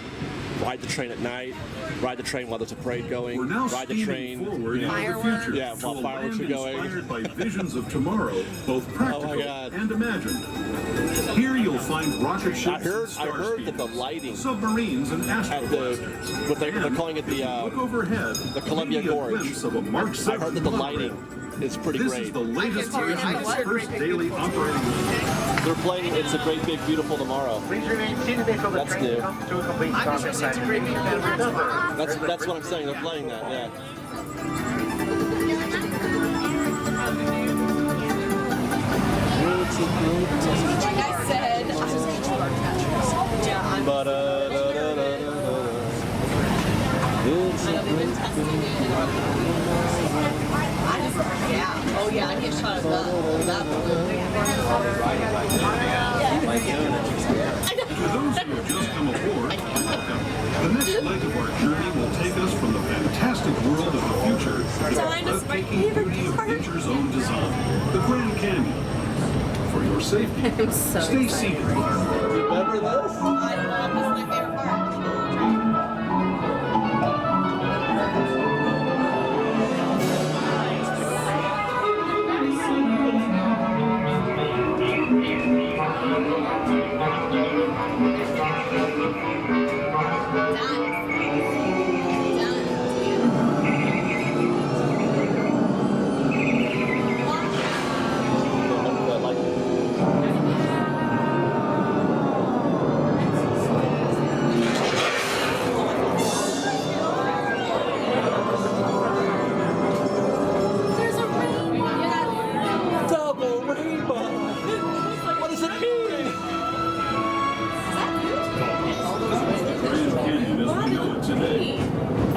ride the train at night, ride the train while there's a parade going, We're now ride the train, forward into the future, yeah, to while a fireworks are land going. inspired by visions of tomorrow, both practical God. and imagined. Here you'll find rocket ships, I heard that the lighting submarines, and at astroblasters. the what they're calling it Look overhead, the Columbia maybe a Gorge. glimpse of a Mark I heard that the 7 lighting is pretty This great. is the latest version of the first daily operating. They're playing It's a Great Big Beautiful Tomorrow. Please remain seated until the That's train new. comes to a complete stop inside the train. That's what I'm saying. They're playing that, yeah. Like I said, yeah, I'm yeah. Oh yeah, I get shot at that For those who have just come aboard, welcome. The next leg of our journey will take us from the fantastic world of the future to the breathtaking beauty of nature's own design, the Grand Canyon. For your safety, stay seated. Remember this? I love this. My favorite part. There's a rainbow. Double rainbow. What does it mean? Grand Canyon as we know it today.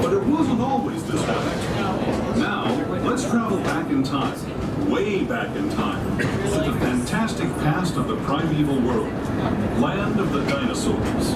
But it wasn't always this way. Now, let's travel back in time, way back in time, to the fantastic past of the primeval world, land of the dinosaurs.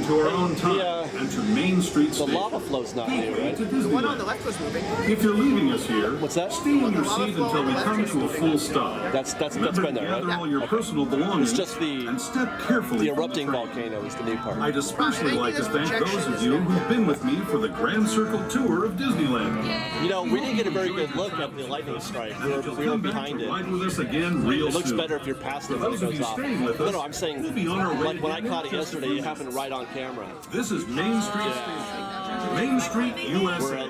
to our own time and to Main Street The Station. lava flow's not new, right? The one on the left was moving. If you're leaving us here, what's that? Stay in your seat until we come to a full stop. That's Remember been to there, gather right? all your personal belongings It's just the and step carefully. The erupting volcano is the new part. I'd especially like to thank those of you who've been with me for the Grand Circle tour of Disneyland. You know, we didn't get a very good look at the lightning strike. We were behind it. Ride with us again real It looks soon. better if you're past it For when it those of goes you off. staying with us, No, I'm saying, we'll be on our way like when I to caught it yesterday, it happened right on camera. This is Main Street Station. Main Street, USA.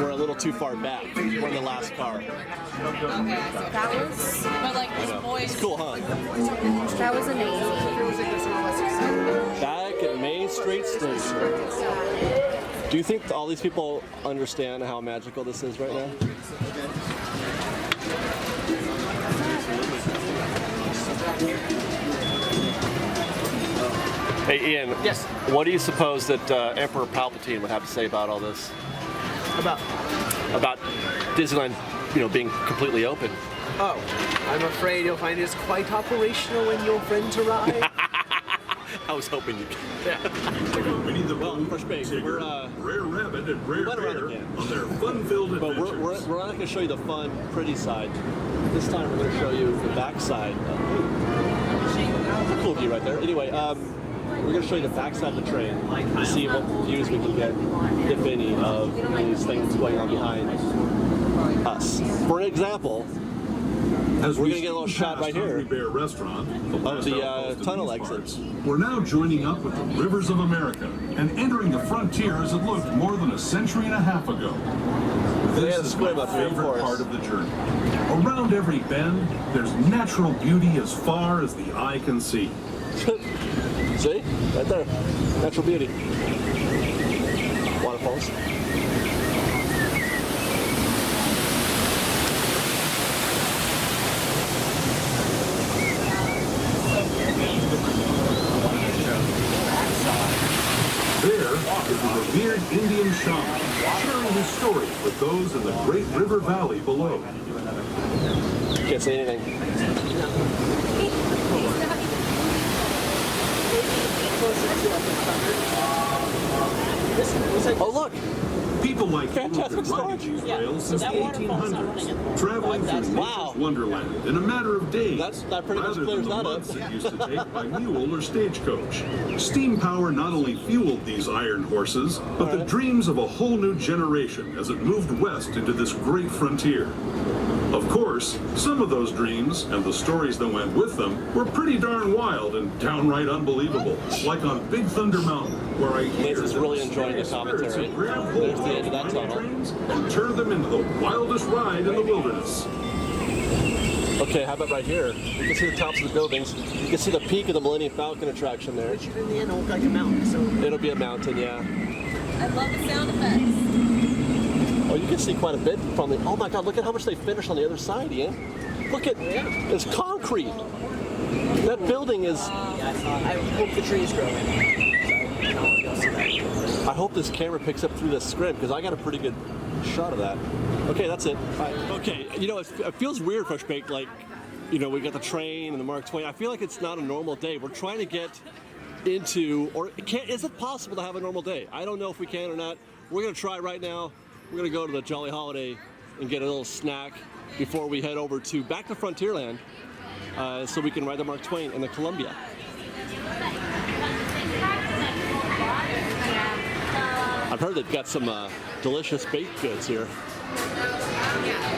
We're a little too far back. We're in the last car. That was, but like I know. It's cool, huh? that was amazing. Back at Main Street Station. Do you think all these people understand how magical this is right now? Hey Ian. Yes. What do you suppose that Emperor Palpatine would have to say about all this? About Disneyland, being completely open. Oh, I'm afraid you'll find it's quite operational when your friends arrive. I was hoping you could. We need the Fresh Baked. We're Rare Rabbit and Rare went around Bear again. on their fun-filled But adventures. we're not going to show you the fun, pretty side. This time we're going to show you the back side. That's a cool view right there. Anyway, we're going to show you the back side of the train to see what views we can get, if any, of these things going on behind us. For example, As we're we going to get a little shot right here Hungry Bear Restaurant, of the tunnel exits. We're now joining up with the Rivers of America and entering the frontier as it looked more than a century and a half ago. This is my favorite part of the journey. Around every bend, there's natural beauty as far as the eye can see. See? Right there. Natural beauty. Waterfalls. There is the revered Indian shaman, sharing his stories with those in the great river valley below. Can't say anything. Oh, look! People like him have been riding these rails since the 1800s, traveling through nature's wonderland in a matter of days, rather than the months it used to take by mule or stagecoach. Steam power not only fueled these iron horses, but the dreams of a whole new generation as it moved west into this great frontier. Of course, some of those dreams, and the stories that went with them, were pretty darn wild and downright unbelievable. Like on Big Thunder Mountain, where I hear Liz is really enjoying the commentary. There's the end of that tunnel. And turn them into the wildest ride in the wilderness. Okay, how about right here? You can see the tops of the buildings. You can see the peak of the Millennium Falcon attraction there. Which in the end will look like a mountain, so... It'll be a mountain, yeah. I love the sound effects. Oh, you can see quite a bit from the... Oh my God, look at how much they finished on the other side, Ian. Look at... It's concrete. That building is... I hope the trees grow in. I hope this camera picks up through this scrim because I got a pretty good shot of that. Okay, that's it. Bye. Okay, it feels weird, Fresh Baked, like, we got the train and the Mark Twain. I feel like it's not a normal day. We're trying to get into, is it possible to have a normal day? I don't know if we can or not. We're going to try right now. We're going to go to the Jolly Holiday and get a little snack before we head over back to Frontierland so we can ride the Mark Twain and the Columbia. I've heard they've got some delicious baked goods here.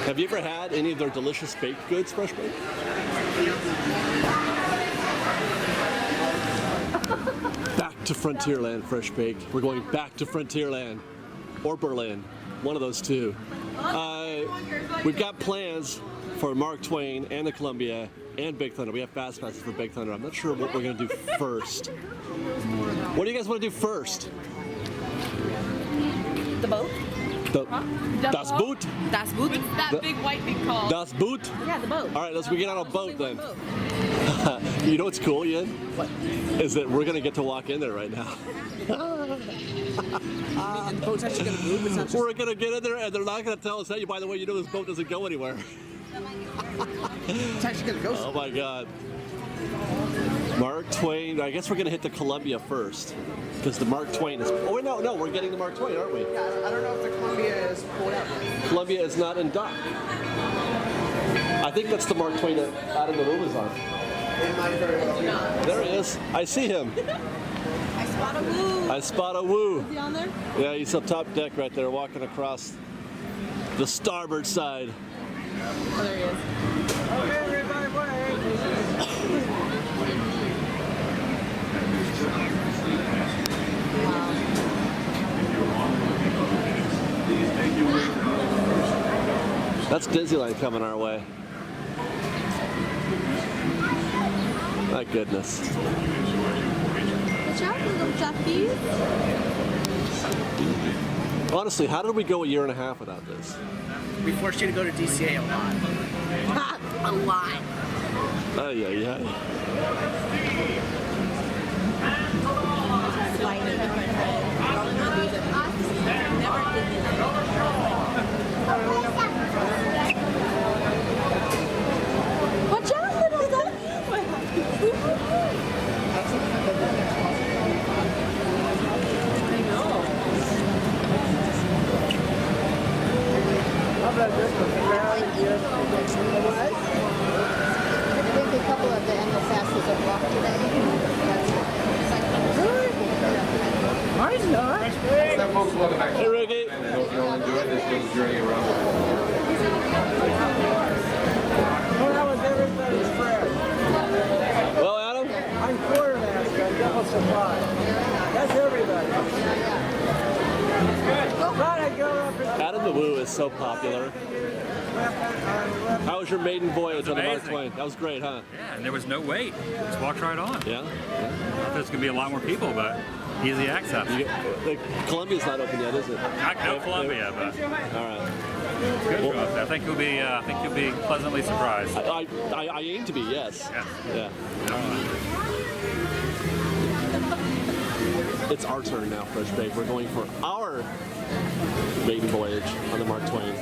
Have you ever had any of their delicious baked goods, Fresh Baked? Back to Frontierland, Fresh Baked. We're going back to Frontierland or Berlin, one of those two. We've got plans for Mark Twain and the Columbia and Big Thunder. We have fast passes for Big Thunder. I'm not sure what we're going to do first. What do you guys want to do first? The boat? Das Boot? Das Boot? What's that big white thing called? Das Boot? Yeah, the boat. All right, let's get on a boat then. You know what's cool, Ian? What? Is that we're going to get to walk in there right now. And the boat's actually going to move? It's not just... We're going to get in there and they're not going to tell us, hey, by the way, this boat doesn't go anywhere. It's actually going to go somewhere. Oh my God. Mark Twain, I guess we're going to hit the Columbia first. Because the Mark Twain is... Oh, wait, no, we're getting the Mark Twain, aren't we? Yeah, I don't know if the Columbia is pulled out. Columbia is not in dock. I think that's the Mark Twain that Adam the Room is on. It might very well be. There he is. I see him. I spot a woo. I spot a woo. Is he on there? Yeah, he's up top deck right there walking across the starboard side. Oh, there he is. Okay, everybody, That's Disneyland coming our way. My goodness. Watch out, little jackies. Honestly, how did we go a year and a half without this? We forced you to go to DCA a lot. A lot. Ay, ay, ay. welcome back. Hey, Ricky. And I hope you all enjoyed this little journey around. Well, that was everybody's friend. Well, Adam? I'm quartermaster at Devil Supply. That's everybody. Adam the Woo is so popular. How was your maiden voyage on the Mark Twain? That was great, huh? Yeah, and there was no wait. Just walked right on. Yeah. I thought there was going to be a lot more people, but easy access. Columbia's not open yet, is it? Not no Columbia, but all right. It's good for us. I think you'll be pleasantly surprised. I aim to be, yes. Yeah. It's our turn now, Fresh Bake. We're going for our maiden voyage on the Mark Twain.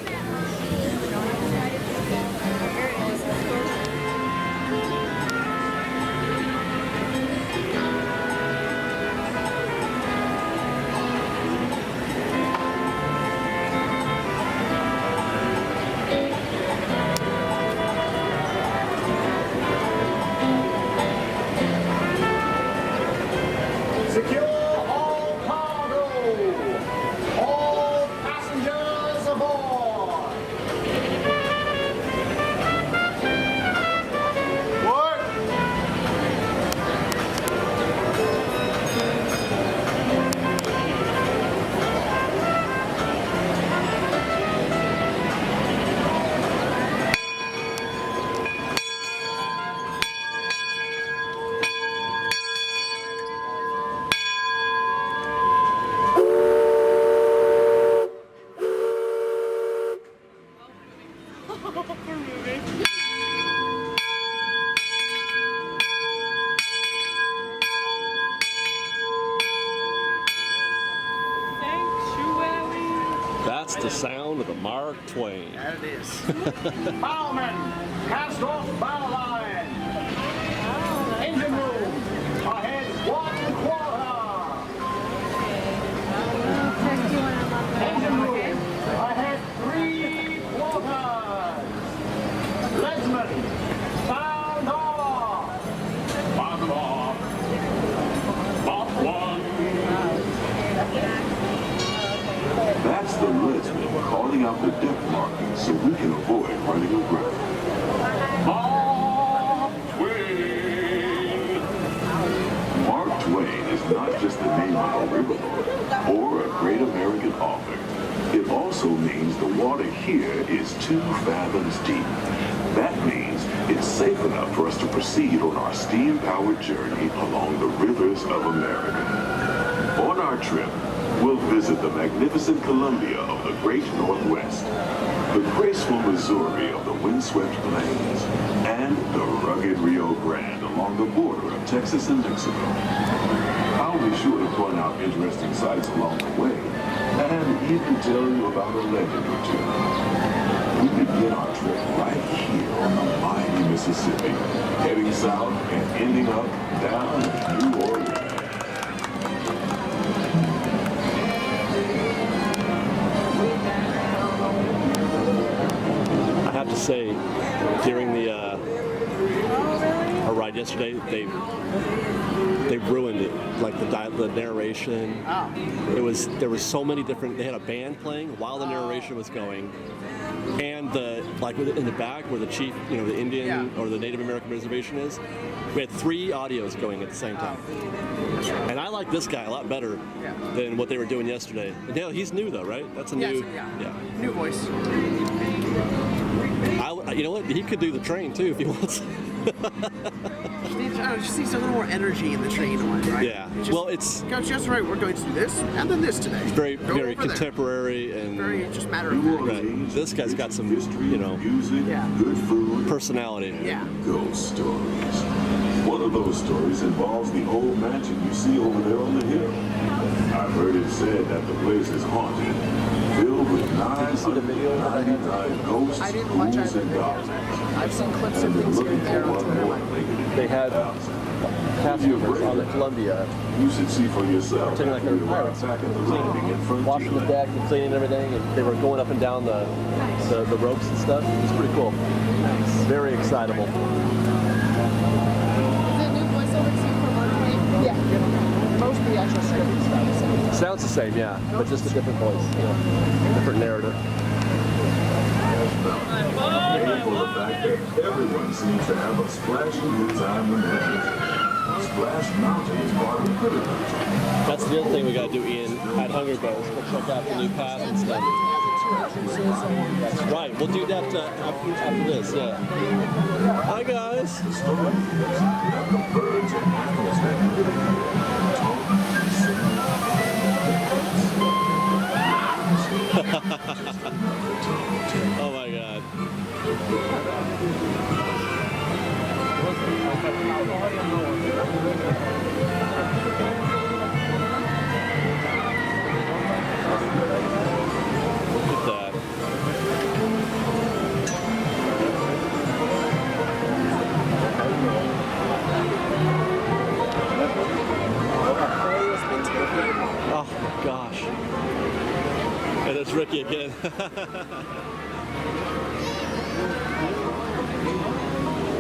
Secure all cargo! All passengers aboard! What? That's the sound of the Mark Twain. That it is. Bowman, cast off bow line. Engine room, ahead 1 quarter. Engine room, ahead 3 quarters. Leadsman, sound off. Sound off. Bob 1. That's the leadsman calling out the deck markings so we can avoid running aground. Mark Twain. Mark Twain is not just the name of a riverboat or a great American author. It also means the water here is 2 fathoms deep. That means it's safe enough for us to proceed on our steam-powered journey along the rivers of America. On our trip, we'll visit the magnificent Columbia of the Great Northwest, the graceful Missouri of the windswept plains, and the rugged Rio Grande along the border of Texas and Mexico. I'll be sure to point out interesting sights along the way, and even tell you about a legend or two. We begin our trip right here on the mighty Mississippi, heading south and ending up down in New Orleans. I have to say, during our ride yesterday, they ruined it. Like the narration. There was so many different. They had a band playing while the narration was going, and in the back where the chief, the Indian or the Native American reservation is, we had 3 audios going at the same time. And I like this guy a lot better than what they were doing yesterday. And he's new though, right? That's a new, new voice. You know what? He could do the train too if he wants. Just needs a little more energy in the train one, right? Yeah. It's just right. We're going to do this and then this today. It's very contemporary and very just matter of fact. Right. This guy's got some, music, good food, personality. Yeah. Ghost stories. One of those stories involves the old mansion you see over there on the hill. I've heard it said that the place is haunted, filled with 999 ghosts, ghouls, and goblins. I've seen clips of things here and there on Twitter. They had cast members on the Columbia. You should see for yourself. Pretending like they were pirates, washing the deck and cleaning everything, and they were going up and down the ropes and stuff. It was pretty cool. Very excitable. Is it new voiceover too for Mark Twain? Yeah. Most of the actual script stuff. Sounds the same, yeah, but just a different voice, different narrative. For the fact that everyone seems to have a splashy good time when they're visiting. Splash Mountain is part of the Critter Country. That's the other thing we got to do, Ian, at Hunger Bears. We'll check out the new path and stuff. That's right. We'll do that after this, yeah. Hi, guys. The story is that the birds and animals that live in talk, sing, oh my God. Look at that. Oh my gosh. And it's Ricky again.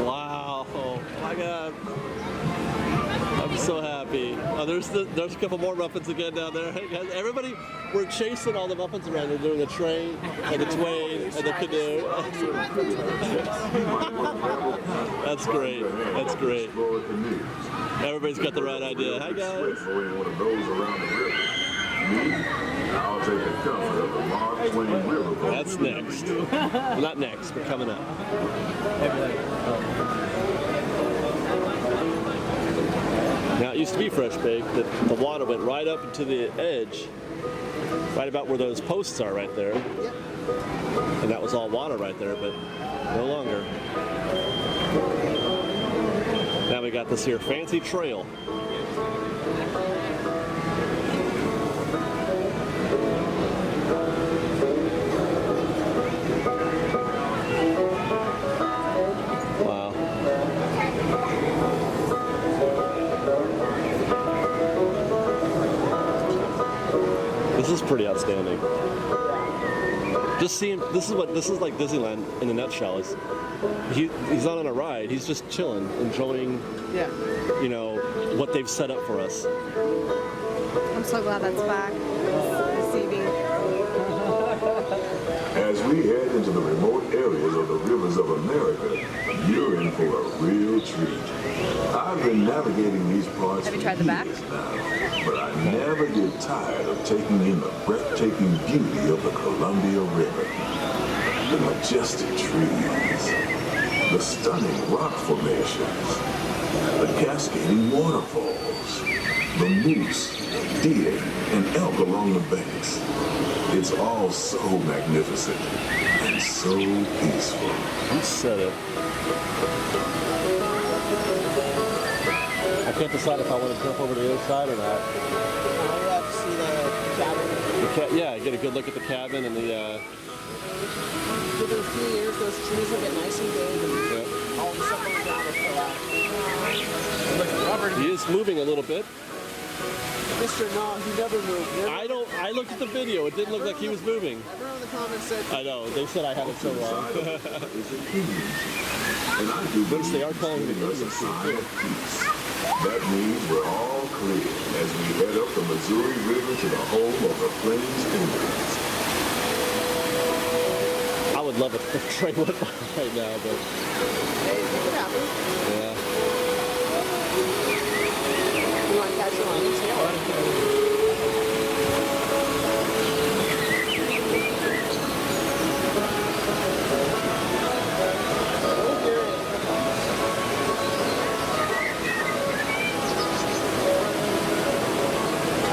Wow. Oh my God. I'm so happy. Oh, there's a couple more Muppets again down there. Hey guys, everybody, we're chasing all the Muppets around. We're doing the train and the Twain and the canoe. That's great. That's great. Everybody's got the right idea. Hi guys. I'll take the cover of the Mark Twain River. That's next. Well, not next, but coming up. Now, it used to be fresh baked, that the water went right up into the edge, right about where those posts are right there. And that was all water right there, but no longer. Now we got this here fancy trail. This is pretty outstanding. Just seeing, this is like Disneyland in a nutshell. He's not on a ride. He's just chilling, enjoying, you know, what they've set up for us. I'm so glad that's back. Receiving. As we head into the remote areas of the rivers of America, you're in for a real treat. I've been navigating these parts for years now, but I never get tired of taking in the breathtaking beauty of the Columbia River. The majestic trees, the stunning rock formations, the cascading waterfalls, the moose, deer, and elk along the banks. It's all so magnificent and so peaceful. You said it. I can't decide if I want to jump over to the other side or not. You have to see the cabin. Yeah, get a good look at the cabin and the. Within a few years, those trees will get nice and big, and all the stuff on the ground will fill out. He is moving a little bit. Mr. No, he never moved. I looked at the video. It didn't look like he was moving. Everyone in the comments said. I know. They said I had it so wrong. Notice they are calling it a sign of peace. That means we're all clear as we head up the Missouri River to the home of the Plains Indians. I would love it if the train went by right now, but yeah. You want to catch them on the tail?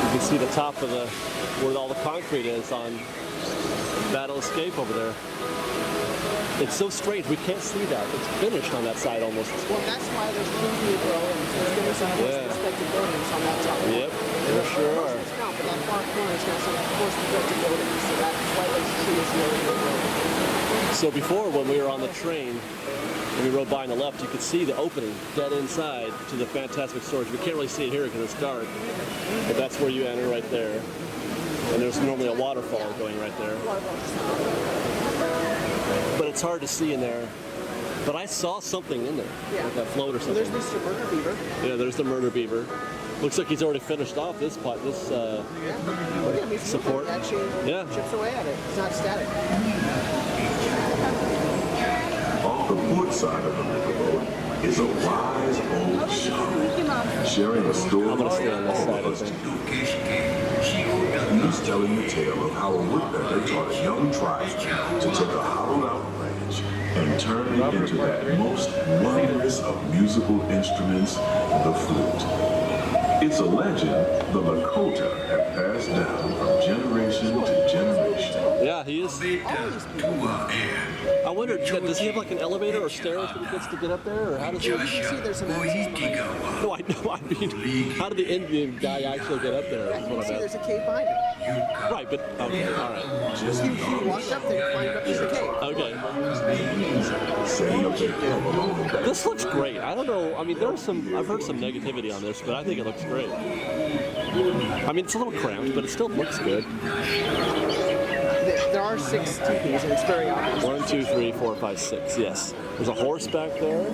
You can see the top of where all the concrete is on Battle Escape over there. It's so strange, we can't see that. It's finished on that side almost. Well, that's why there's trees new growing. There's going to be some respected buildings on that top. Yep, there sure are. It's not, but that far corner is going to be forced to build buildings, so that's why those trees really. So before, when we were on the train, and we rode by on the left, you could see the opening dead inside to the Fantastic Storage. We can't really see it here because it's dark, but that's where you enter right there. And there's normally a waterfall going right there. But it's hard to see in there. But I saw something in there, like a float or something. So there's Mr. Murder Beaver. Yeah, there's the Murder Beaver. Looks like he's already finished off this part. This support. Yeah. Chips away at it. It's not static. On the port side of the riverboat is a wise old shark, sharing a story I'm gonna stay on this side, I think. He's telling the tale of how a woodpecker taught a young tribesman to take a hollowed-out branch and turn it into that most wondrous of musical instruments, the flute. It's a legend the Lakota have passed down from generation to generation. Yeah, he is. I wonder, does he have like an elevator or stairs when he gets to get up there, or how does he? See, there's some access behind it. No, I know. I mean, how did the Indian guy actually get up there? Is what See, I'm there's a cave behind it. Right, but okay, all right. He walked up there, climbed up to the cave. Okay. This looks great. I don't know. I mean, I've heard some negativity on this, but I think it looks great. I mean, it's a little cramped, but it still looks good. There are 6 teepees, and it's very obvious. 1, 2, 3, 4, 5, 6. Yes. There's a horse back there. A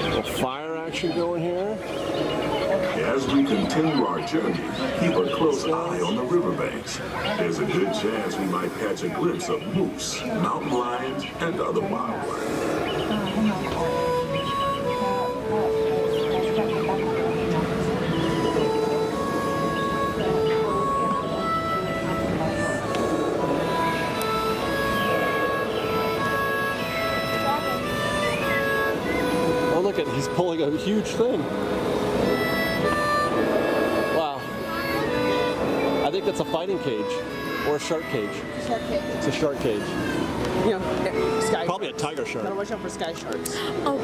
little fire action going here. As we continue our journey, keep a close eye on the riverbanks. There's a good chance we might catch a glimpse of moose, mountain lions, and other wildlife. Oh, look at, he's pulling a huge thing. Wow. I think that's a fighting cage or a shark cage. Shark cage. It's a shark cage. You know, sky Probably a tiger shark. Gotta watch out for sky sharks. Oh,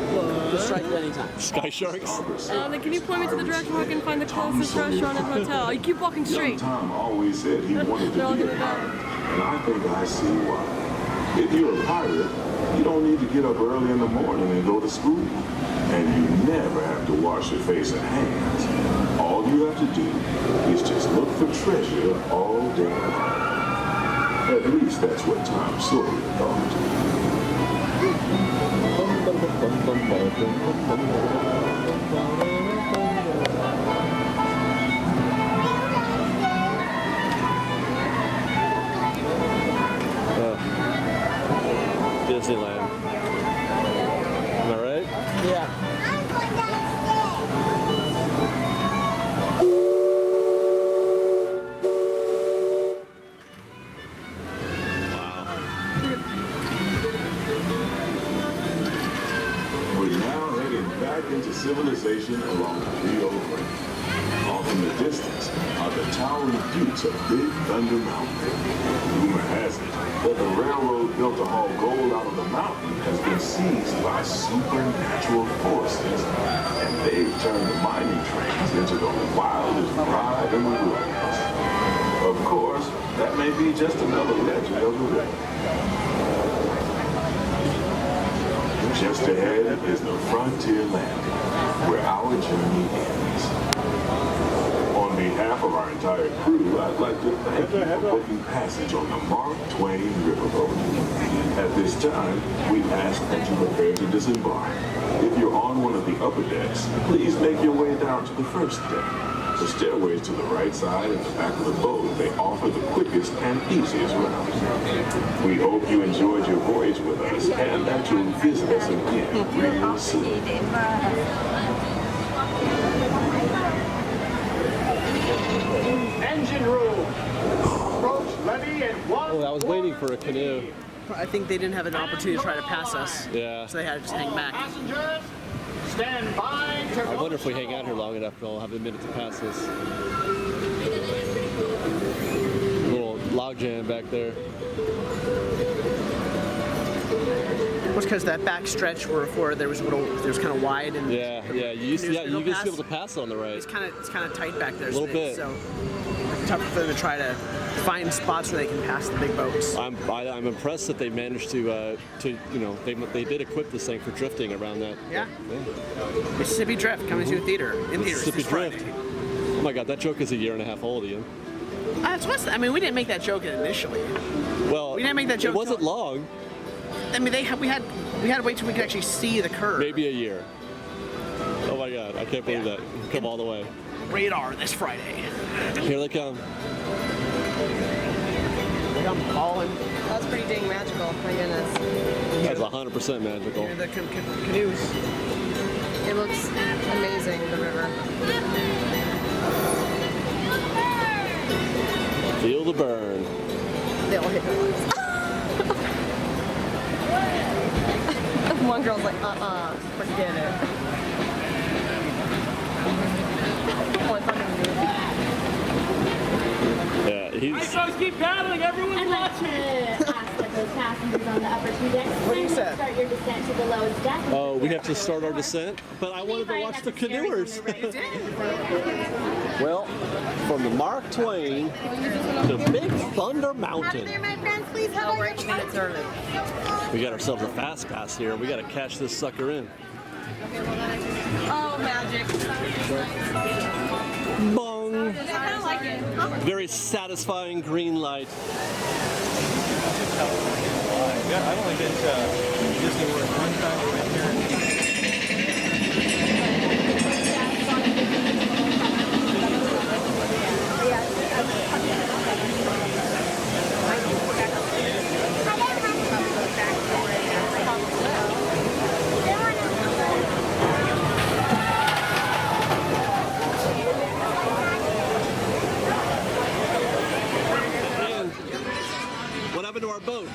They'll strike at any time. Sky sharks? Then can you point me to the direction where I can find the closest restaurant and hotel? You keep walking straight. Tom always said he wanted to They're all be a gonna pirate, and I think I see why. If you're a pirate, you don't need to get up early in the morning and go to school. And you never have to wash your face and hands. All you have to do is just look for treasure all day long. At least that's what Tom Sawyer thought. Disneyland. Am I right? Yeah. We're now heading back into civilization along the Rio Grande. Off in the distance are the towering buttes of Big Thunder Mountain. Rumor has it that the railroad built to haul gold out of the mountain has been seized by supernatural forces, and they've turned the mining trains into the wildest ride in the wilderness. Of course, that may be just another legend of the river. Just ahead is the frontier landing, where our journey ends. On behalf of our entire crew, I'd like to thank you for booking passage on the Mark Twain riverboat. At this time, we ask that you prepare to disembark. If you're on one of the upper decks, please make your way down to the first deck. The stairways to the right side and the back of the boat, they offer the quickest and easiest route. We hope you enjoyed your voyage with us and that you'll visit us again real soon. Engine room. Approach levee and one. Oh, I was waiting for a canoe. I think they didn't have an opportunity to try to pass us. Yeah. So they had to just hang back. Passengers, stand by to I wonder if we hang out here long enough, we'll have a minute to pass this. Little log jam back there. Well, it's because that back stretch where there was kind of wide and Yeah, you used to be able to pass it on the right. It's kind of tight back there. A little bit. So it's tough for them to try to find spots where they can pass the big boats. I'm impressed that they managed to they did equip this thing for drifting around that. Yeah. Mississippi Drift coming to a theater in theaters. Mississippi Drift. Oh my God, that joke is a year and a half old, Ian. I mean, we didn't make that joke initially. Well, we didn't make that joke. It wasn't long. I mean, we had to wait till we could actually see the curve. Maybe a year. Oh my God, I can't believe that. Come all the way. Radar this Friday. Here they come. I'm calling. That's pretty dang magical. My goodness. That's 100% magical. Here the canoes. It looks amazing, the river. Feel the burn. They all hit their lips. One girl's like, forget it. Yeah, he's... folks, keep paddling, everyone's I'd like to ask that those passengers on the upper two decks please start your descent to the lowest deck. Oh, we have to start our descent? But I wanted to watch the canoers. Well, from the Mark Twain to Big Thunder Mountain. My friends, please help. We're 8 minutes early. We got ourselves a fast pass here. We got to cash this sucker in. Oh, magic. Bong. I kind of like it. Very satisfying green light. Yeah, I've only been to Disney World one time right here. What happened to our boat?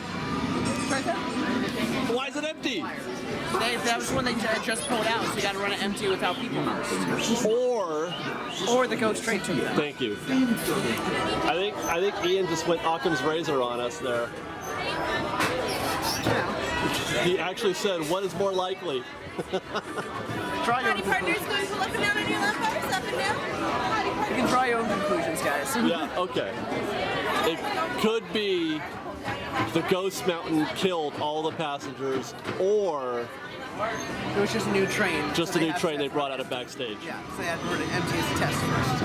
Why is it empty? That was when they just pulled out, so you got to run it empty without people first. Or the goes straight to you. Thank you. I think Ian just went Occam's razor on us there. He actually said, "What is more likely?" Howdy, partners, going to up and down on your left arms, up and down. You can draw your own conclusions, guys. Yeah. Okay. It could be the Ghost Mountain killed all the passengers, or it was just a new train. Just so a new train they brought out of backstage. Yeah, so they had to run it empty as a test first.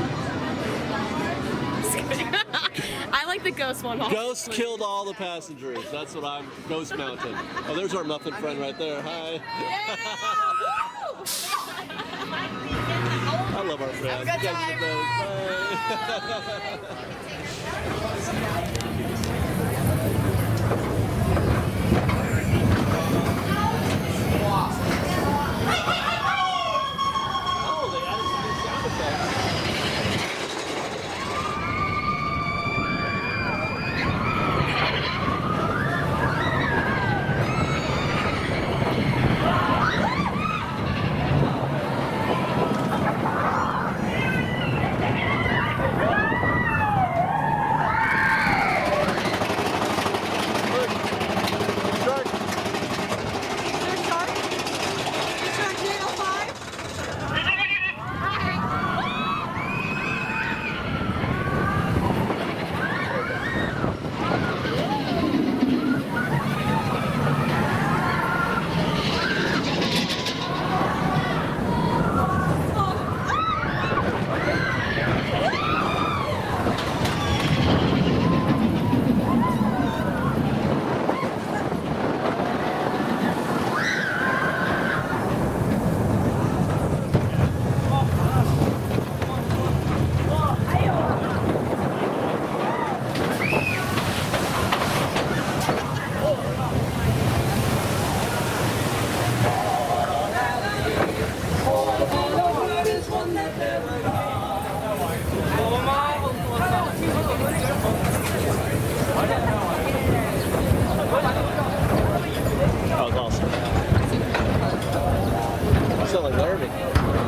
I like the ghost one. Ghost killed all the passengers. That's what I'm. Ghost Mountain. Oh, there's our muffin friend right there. Hi. I love our fans. Have a good You guys are the best. Oh, they added some new sound effects.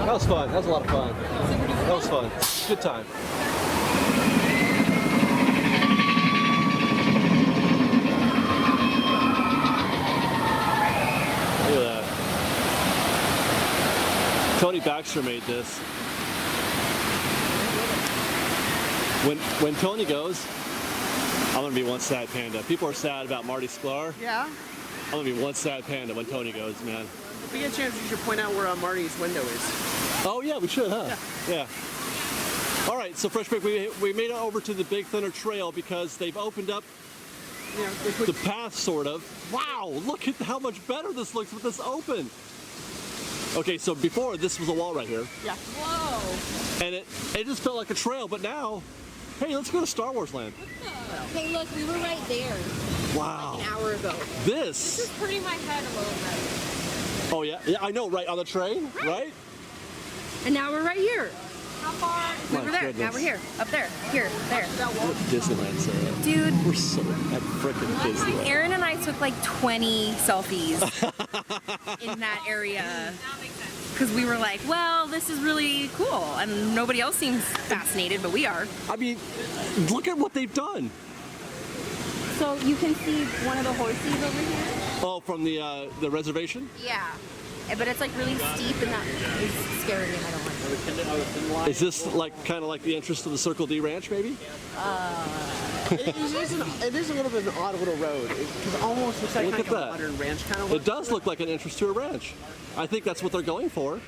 That was fun. That was a lot of fun. That was fun. Good time. Look at that. Tony Baxter made this. When Tony goes, I'm gonna be one sad panda. People are sad about Marty Sklar. Yeah. I'm gonna be one sad panda when Tony goes, man. If we get a chance, you should point out where Marty's window is. Oh yeah, we should, huh? Yeah. All right, so Fresh Break, we made it over to the Big Thunder Trail because they've opened up the path, sort of. Wow, look at how much better this looks with this open. Okay, so before this was a wall right here, Yeah. Whoa. and it just felt like a trail. But now, hey, let's go to Star Wars Land. Hey, look, we were right there Wow. an hour ago. This. This is hurting my head a little bit. Oh yeah, yeah, I know, right on the train, right? And now we're right here. How far? We My were there. goodness. Now we're here. Up there. Here. There. We're at Disneyland, Sarah. Dude. We're so at frickin' Disneyland. Aaron and I took like 20 selfies in that area because we were like, well, this is really cool. And nobody else seems fascinated, but we are. I mean, look at what they've done. So you can see one of the horses over here? Oh, from the reservation? Yeah. But it's like really steep and that is scary and I don't like it. Is this like kind of like the entrance to the Circle D Ranch, maybe? It is a little bit of an odd little road. It almost looks like Look kind at of a that. modern ranch kind of It does look like an entrance to a ranch. I think that's what they're going for.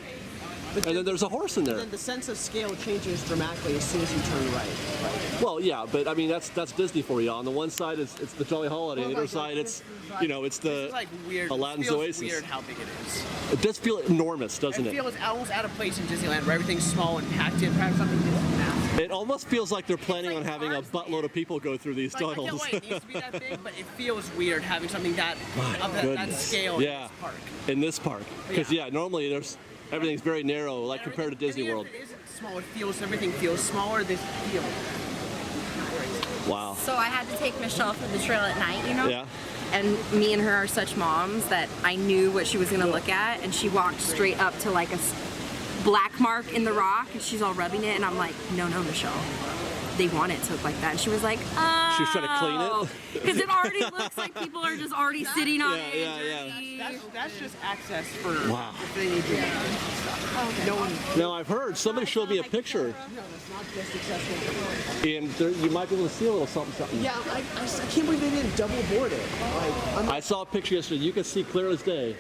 And then there's a horse in there. Then the sense of scale changes dramatically as soon as you turn right. Well, yeah, but I mean that's Disney for you. On the one side it's the Jolly Holiday, on the other side it's it's the It's like weird. Aladdin's it feels Oasis. weird how big it is. It does feel enormous, doesn't It it? feels almost out of place in Disneyland where everything's small and packed in. Perhaps something that's massive. It almost feels like they're planning on having a buttload of people go through these Like, I tunnels. can't wait. It needs to be that big, but it feels weird having something that of that Goodness. scale Yeah, in this park. in this park. Because normally everything's very narrow, like compared to Disney World. If it isn't small, everything feels smaller. This feels. Wow. So I had to take Michelle for the trail at night, you know? Yeah. And me and her are such moms that I knew what she was gonna look at, and she walked straight up to like a black mark in the rock, and she's all rubbing it, and I'm like, no, Michelle. They want it to look like that. And she was like, oh. She was trying to clean it? Because it already looks like people are just already sitting on it. Yeah. That's just access for Wow. if they need to make stuff. No one. Now I've heard somebody showed me a picture, No, that's not just accessible. and you might be able to see a little something. Yeah, I can't believe they didn't double board it. Like, I saw a picture yesterday. You can see clear as day.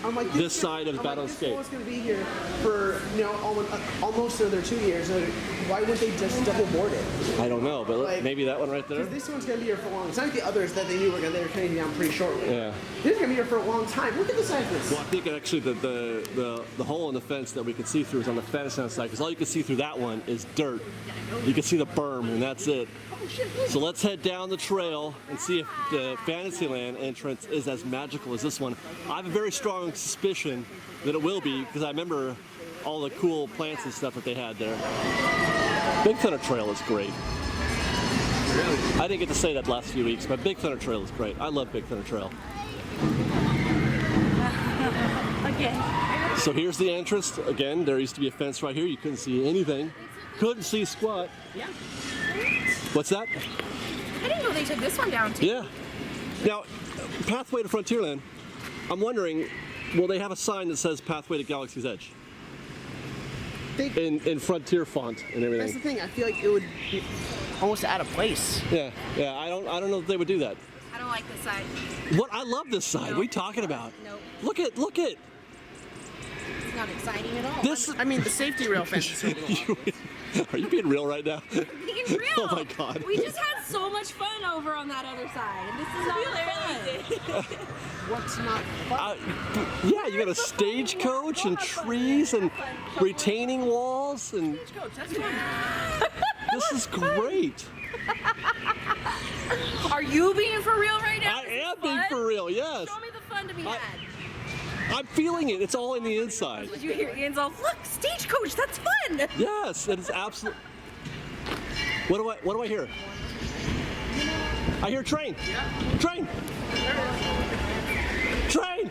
I'm like, this side of Battle This Escape. was going to be here for almost another 2 years. Why would they just double board it? I don't know, but maybe that one right there. Because this one's going to be here for long. It's not like the others that they knew were coming down pretty shortly. Yeah. This is going to be here for a long time. Look at the size of this. Well, I think actually the hole in the fence that we can see through is on the fence side, because all you can see through that one is dirt. You can see the berm, and that's it. So let's head down the trail and see if the Fantasyland entrance is as magical as this one. I have a very strong suspicion that it will be, because I remember all the cool plants and stuff that they had there. Big Thunder Trail is great. I didn't get to say that the last few weeks, but Big Thunder Trail is great. I love Big Thunder Trail. Okay. So here's the entrance. Again, there used to be a fence right here. You couldn't see anything. Couldn't see squat. Yeah. What's that? I didn't know they took this one down too. Yeah. Now, Pathway to Frontierland, I'm wondering, will they have a sign that says Pathway to Galaxy's Edge? In Frontier font and everything. That's the thing. I feel like it would be almost out of place. Yeah. I don't know if they would do that. I don't like this side. What? I love this side. What are you talking about? Nope. Look at. It's not exciting at all. This. I mean, the safety rail fence is Are you being real right now? Being real. Oh my God. We just had so much fun over on that other side. This is not fun. What's not fun? Yeah, you got a stagecoach and trees and retaining walls and. Stagecoach, that's fun. This is great. Are you being for real right now? I am being for real. Yes. Show me the fun to be had. I'm feeling it. It's all in the inside. Did you hear Ian's all, look, stagecoach, that's fun. Yes, it is absolute. What do I hear? I hear train. Train. Train.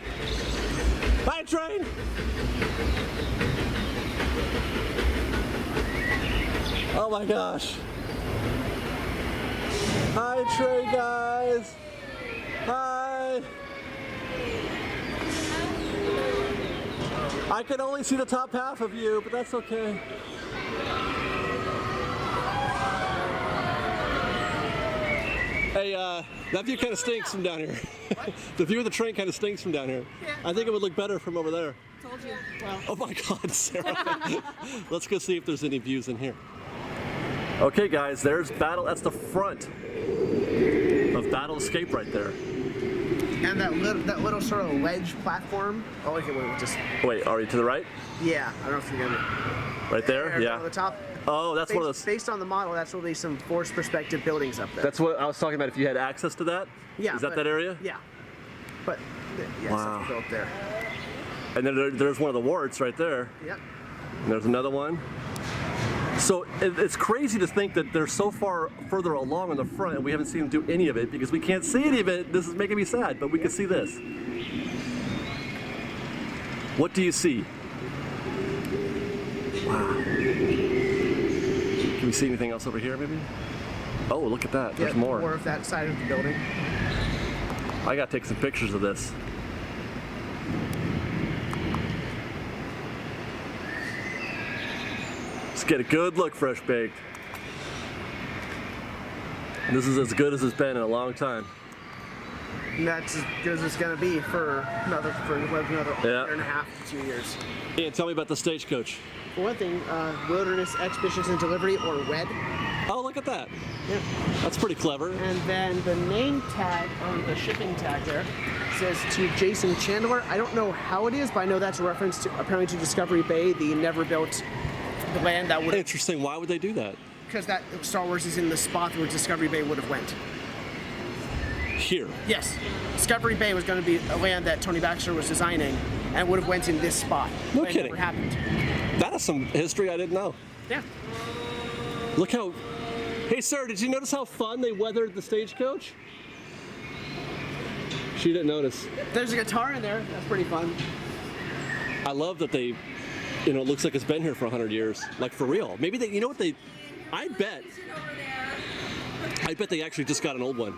Hi, train. Oh my gosh. Hi, train guys. Hi. I can only see the top half of you, but that's okay. Hey, that view kind of stinks from down here. The view of the train kind of stinks from down here. I think it would look better from over there. Told you. Well. Oh my God, Sarah. Let's go see if there's any views in here. Okay guys, there's Battle, that's the front of Battle Escape right there. And that little sort of ledge platform. Oh, okay, wait, just... Wait, are you to the right? Yeah, I don't know if you're gonna... Right there? Yeah. On the top. Oh, that's one of those... Based on the model, that's really some forced perspective buildings up there. That's what I was talking about, if you had access to that? Yeah. Is that area? Yeah. But, yeah, wow. something built there. And then there's one of the warts right there. Yep. And there's another one. So it's crazy to think that they're so far further along on the front and we haven't seen them do any of it because we can't see any of it. This is making me sad, but we can see this. What do you see? Wow. Can we see anything else over here maybe? Oh, look at that. There's more. More of that side of the building. I gotta take some pictures of this. Let's get a good look, Fresh Baked. This is as good as it's been in a long time. And that's as good as it's going to be for another year and a half to 2 years. Ian, tell me about the stagecoach. For one thing, Wilderness Expeditions and Delivery, or WED. Oh, look at that. Yeah. That's pretty clever. And then the name tag on the shipping tag there says to Jason Chandler. I don't know how it is, but I know that's a reference to apparently to Discovery Bay, the never built land that would. Interesting. Why would they do that? Because that Star Wars is in the spot where Discovery Bay would have went. Here. Yes. Discovery Bay was going to be a land that Tony Baxter was designing and would have went in this spot. No kidding. It never happened. That is some history I didn't know. Yeah. Look how... Hey, sir, did you notice how fun they weathered the stagecoach? She didn't notice. There's a guitar in there. That's pretty fun. I love that they... You know, it looks like it's been here for 100 years. Like, for real. Maybe they... You know what they... I bet they actually just got an old one.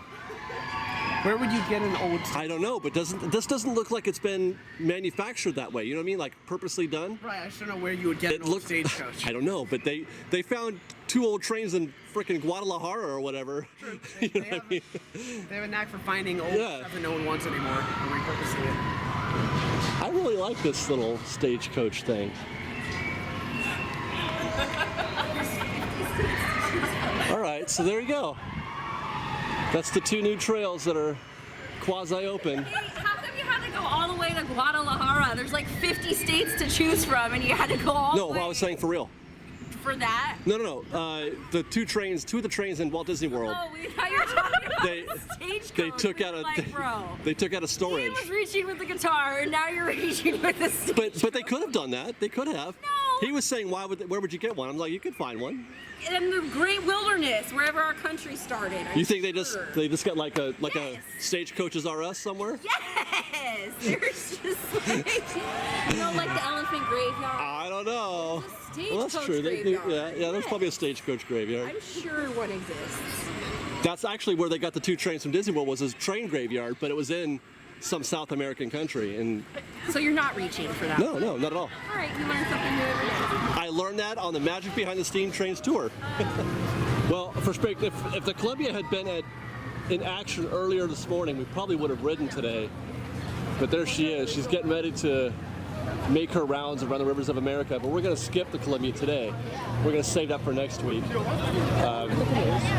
Where would you get an old... I don't know, but this doesn't look like it's been manufactured that way. You know what I mean? Like purposely done? Right, I just don't know where you would get an old stagecoach. I don't know, but they found 2 old trains in frickin' Guadalajara or whatever. True. They have a knack for finding old stuff that no one wants anymore and repurposing it. I really like this little stagecoach thing. All right, so there you go. That's the 2 new trails that are quasi-open. Hey, how come you had to go all the way to Guadalajara? There's like 50 states to choose from, and you had to go all the way. No, I was saying for real. For that? No. The 2 of the trains in Walt Disney World. Oh, we thought you were talking about the stagecoach. They took out a storage. He was reaching with the guitar, and now you're reaching with the stagecoach. But they could have done that. They could have. No. He was saying, where would you get one? I'm like, you could find one. In the great wilderness, wherever our country started. You think they just got like a Stagecoaches R Us somewhere? Yes. There's just like like the elephant graveyard. I don't know. Well, that's true. There's probably a stagecoach graveyard. I'm sure one exists. That's actually where they got the 2 trains from Disney World, was a train graveyard, but it was in some South American country. And so you're not reaching for that? No, not at all. All right, you learn something new every day. I learned that on the Magic Behind the Steam Trains tour. Well, for if the Columbia had been in action earlier this morning, we probably would have ridden today. But there she is. She's getting ready to make her rounds around the rivers of America. But we're going to skip the Columbia today. We're going to save that for next week,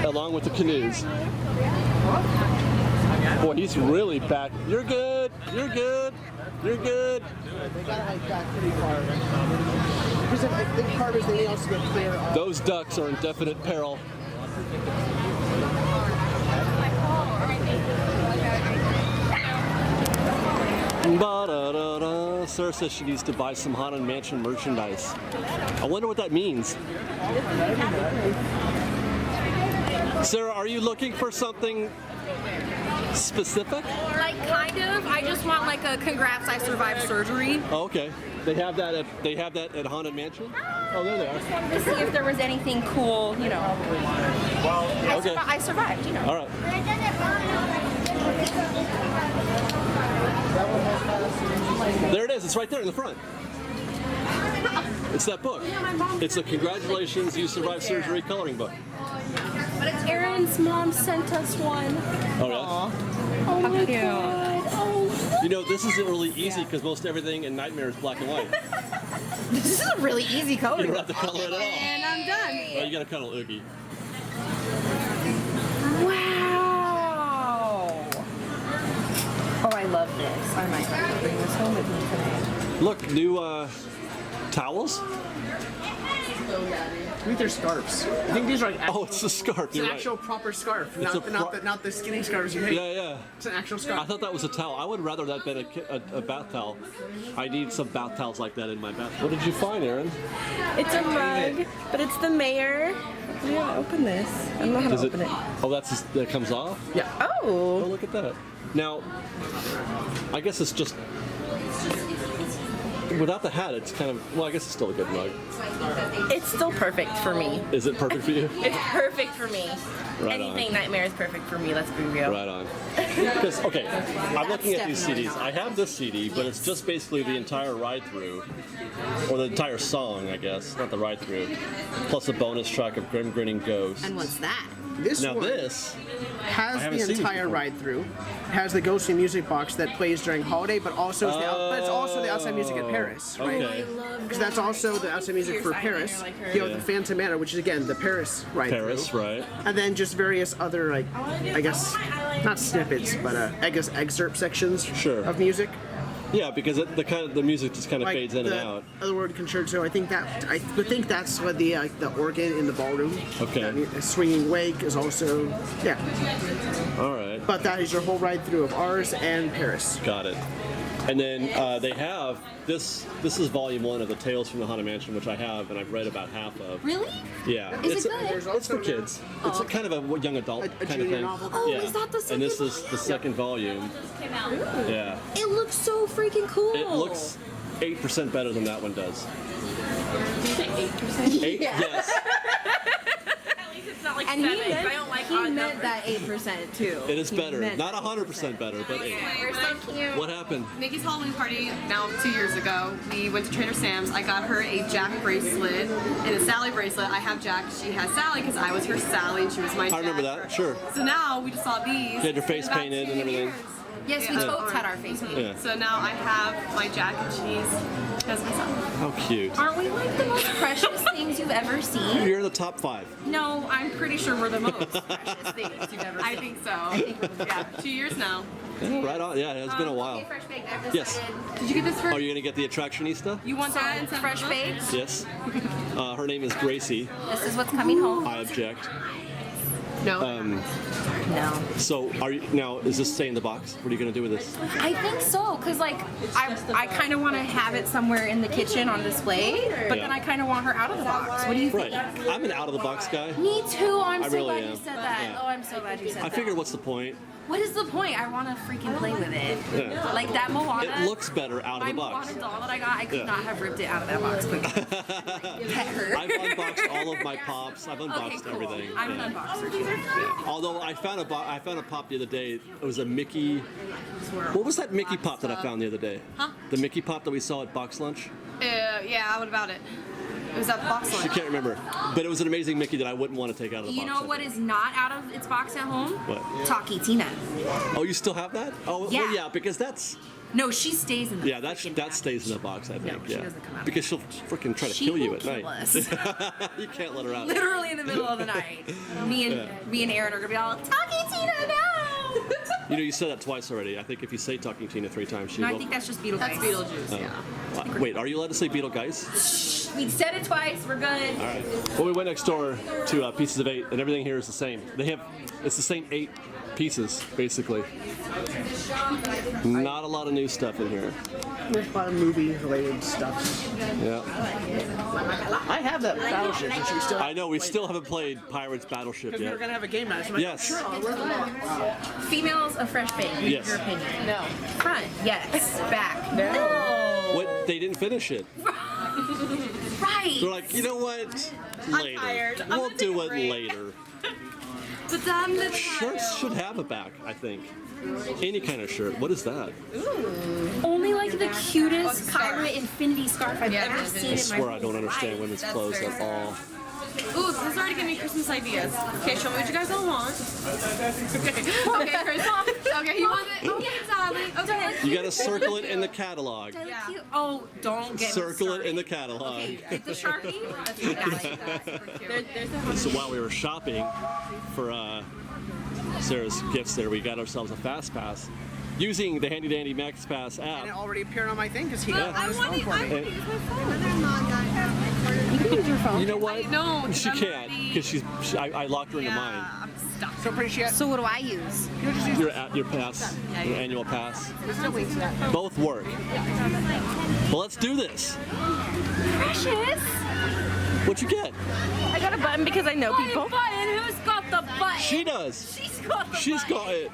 along with the canoes. Boy, he's really back. You're good. You're good. You're good. They gotta hike back pretty far. Because if the carvers, they also get clear. Those ducks are in definite peril. Ba-da-da-da. Sarah says she needs to buy some Haunted Mansion merchandise. I wonder what that means. Sarah, are you looking for something specific? Like kind of. I just want like a congrats I survived surgery. Oh, okay. They have that at Haunted Mansion? Oh, there they are. I just wanted to see if there was anything cool, you know. Well, I survived, you know. All right. There it is. It's right there in the front. It's that book. It's a Congratulations, You Survived Surgery coloring book. But it's Aaron's mom sent us one. Oh, yeah? Oh, my God. Oh, you know, this isn't really easy because most everything in Nightmare is black and white. this is a really easy color. You don't have to color it at all. And I'm done. Well, you got to color Oogie. Wow. Oh, I love this. I might have to bring this home with me today. Look, new towels. I think they're scarves. I think these are like actual, it's a scarf. It's You're an right. actual proper scarf, It's not the skinny scarves you hate. Yeah. It's an actual scarf. I thought that was a towel. I would rather that been a bath towel. I need some bath towels like that in my bath. What did you find, Aaron? It's a mug, but it's the mayor. Yeah, open this. I don't know how to open it. Oh, that comes off? Yeah. Oh. Oh, look at that. Now, I guess it's just without the hat. It's kind of I guess it's still a good mug. It's still perfect for me. Is it perfect for you? It's perfect for me. Right Anything on. Nightmare is perfect for me. Let's be real. Right on. Because I'm looking at these CDs. I have this CD, but it's just basically the entire ride-through, or the entire song, I guess, not the ride-through, plus a bonus track of Grim Grinning Ghost. And what's that? This Now one this has I haven't the seen this entire before. ride through. It has the ghostly music box that plays during holiday, but also but it's also the outside music at Paris, right? Okay. Because that's also the outside music for Paris. You know, the Phantom Manor, which is again the Paris ride Paris, through. right? And then just various other I guess not snippets, but I guess excerpt sections of music. Yeah, because the music just kind of Like fades in the and out. Other word concerto. I would think that's what the organ in the ballroom. Okay. The swinging wake is also All right. But that is your whole ride through of ours and Paris. Got it. And then they have this. This is volume 1 of the Tales from the Haunted Mansion, which I have and I've read about half of. Really? Yeah. Is it good? It's for kids. It's a kind of a young adult kind of junior thing. novel? Oh, yeah. is that the And this second is the second volume. Ooh. Yeah. It looks so freaking cool. It looks 8% better than that one does. Did you say 8%? 8? Yes. It's not like And 7. he meant, I don't like he odd meant numbers. that 8% too. It is He better. meant Not 100% better, but 8. You're so cute. What happened? Nikki's Halloween party now 2 years ago. We went to Trader Sam's. I got her a Jack bracelet and a Sally bracelet. I have Jack. She has Sally because I was her Sally and she was my Jack. I remember that. Sure. So now we just saw these. You had your face in about painted 2 and everything. years. Yes, we Yeah. totes had our face painted. Yeah. So now I have my Jack and she's has my Sally. How cute. Aren't we like the most precious things you've ever seen? You're in the top 5. No, I'm pretty sure we're the most precious things you've ever seen. I think so. Yeah, 2 years now. Yeah, right on. Yeah, it's been a while. Okay, fresh baked. I've Yes. decided. Did you get this Are first? you going to get the attractionista? You want that instead of fresh the book? baked? Yes. Her name is Gracie. This is what's coming home. I object. No. No. So, is this stay in the box? What are you going to do with this? I think so, because like I kind of want to have it somewhere in the kitchen on display, but Yeah. then I kind of want her out of the box. What do you think? Right. I'm an out of the box guy. Me too. I'm I so really glad am. you said that. Yeah. Oh, I'm so glad you said I that. figured, what's the point? What is the point? I want to freaking play with it. Yeah. Like that Moana. It looks better out of my the box. Moana doll that I got, I could Yeah. not have ripped it out of that box quickly. Pet her. I've unboxed all of my pops. I've unboxed Okay, cool. everything. I'm Yeah. an unboxer too. Yeah. Although I found a pop the other day. It was a Mickey. What was that Mickey pop that I found the other day? Huh? The Mickey pop that we saw at Box Lunch. Yeah, what about it? It was that box I lunch. can't remember, but it was an amazing Mickey that I wouldn't want to take out of the You box. know what is not out of its box at home? What? Talkie Tina. Oh, you still have that? Oh, Yeah. well, yeah, because that's. No, she stays in the Yeah, that stays in the box, I think. she yeah. doesn't come out. Because she'll freaking try to She kill you will at kill night. us. You can't let her out. Literally in the middle of the night. Me and Aaron are gonna be all Talkie Tina, no! You know, you said that twice already. I think if you say Talking Tina 3 times, she No, will. I think that's just Beetlejuice. That's Beetlejuice, yeah. Wait, are you allowed to say Beetlegeist? We said it twice, we're good. All right. Well, we went next door to Pieces of 8, and everything here is the same. It's the same 8 pieces, basically. Not a lot of new stuff in here. There's a lot of movie-related stuff. Yeah. I have that Battleship, which we still. I know, we still haven't played Pirates Battleship Because we were yet. gonna have a game night. So I'm like, Yes. Sure, I'll work along. Females of fresh bake, in Yes. your opinion? No. Front, yes. Back, no. What? They didn't finish it. Right. They're like, you know what? Later. tired. I'm We'll gonna do take a it break." later. But I'm the Shirts should have a back, I think. Any kind of shirt. What is that? Only like the cutest pirate infinity scarf I've ever seen I in my swear I don't understand life. women's clothes at all. Ooh, this is already giving me Christmas ideas. Okay, show me what you guys all want. Okay, Chris. Okay, you want it? Okay, darling. Okay. You gotta circle it in the catalog. Yeah. Oh, don't get Circle it in the catalog. Okay, the Sharpie? That's a good idea. So while we were shopping for Sarah's gifts there, we got ourselves a fast pass. using the Handy Dandy Max Pass app. And it already appeared on my thing because he Yeah. got his phone for me. You can use your phone. You know what? I know, She I'm can't because I locked her into mine. I'm stuck. So pretty sure. So what do I use? Your pass, your annual pass. It still links to that. Both work. Well, let's do this. Precious. What you get? I got a button because I know people. Button. Who's got the button? She does. She's got the She's button. got it.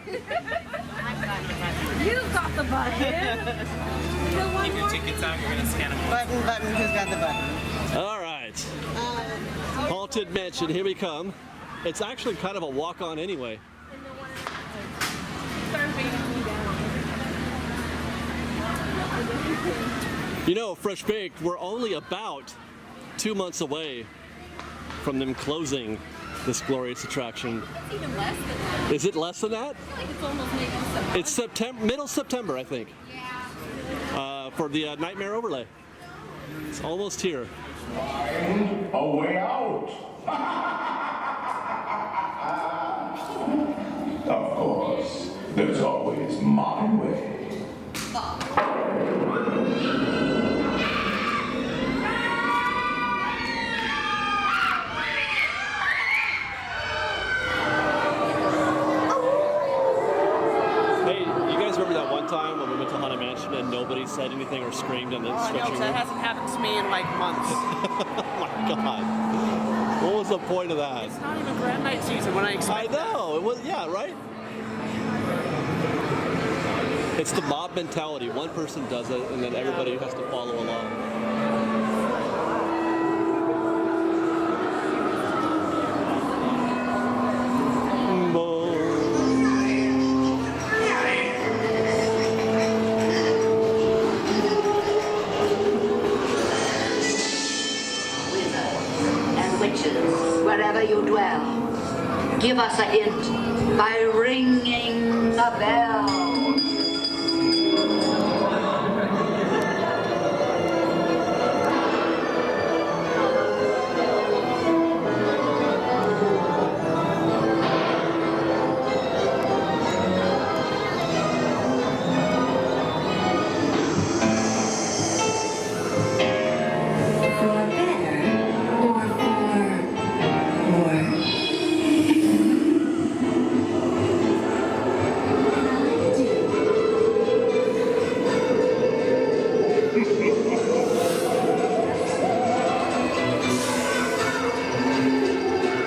You got the button. Keep your tickets out, you're gonna scan them. Button, who's got the button? All right. Haunted Mansion, here we come. It's actually kind of a walk-on anyway. You know, Fresh Baked, we're only about 2 months away from them closing this glorious attraction. It's even less than that. Is it less than that? I think it's almost maybe September. It's September, middle September, I think. Yeah. For the Nightmare Overlay. It's almost here. A way out. Of course, there's always my way. Hey, you guys remember that one time when we went to Haunted Mansion and nobody said anything or screamed in the No, stretching that room? hasn't happened to me in like months. Oh my God. What was the point of that? It's not even Grand Night season when I expect I know. It was, yeah, right? It's the mob mentality. One person does it, and then everybody has to follow along. And witches, wherever you dwell, give us a hint by ringing a bell.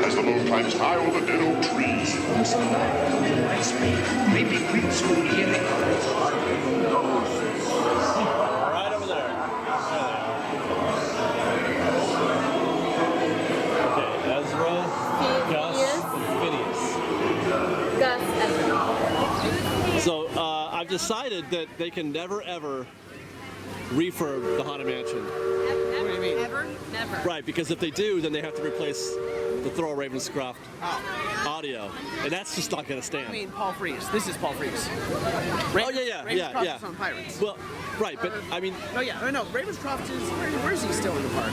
As the moon climbs high over the dead oak trees. Maybe creeps will hear it. Right over there. Okay, Ezra, Gus, and Phineas. Gus, Ezra. So I've decided that they can never ever refurb the Haunted Mansion. What do you mean? Ever? Never. Right, because if they do, then they have to replace the Thurl Ravenscroft audio, and that's just not going to stand. I mean, Paul Frees. This is Paul Frees. Oh yeah. Ravenscroft is on Pirates. Well, right, but I mean, Oh yeah, no, Ravenscroft is, where is he still in the park?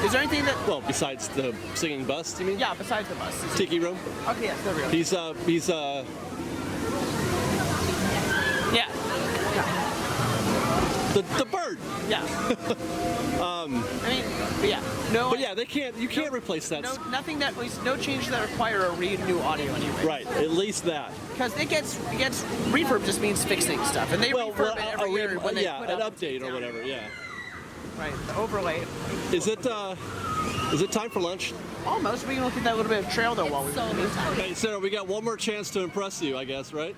Is there anything that, well, besides the singing bust, you mean? yeah, besides the bus? Is he- Tiki Room. Okay, yeah, there we go. He's Yeah. the bird. Yeah. I mean, but yeah, no. But yeah, they can't. You can't replace that. No, nothing that was no changes that require a new audio anyway. Right, at least that. Because it gets refurb just means fixing stuff, and they refurb it every year when they put an up update or whatever. Yeah. Right, the overlay. Is it time for lunch? Almost. We can look at that little bit of trail though while we. Hey, Sarah, we got one more chance to impress you, I guess, right?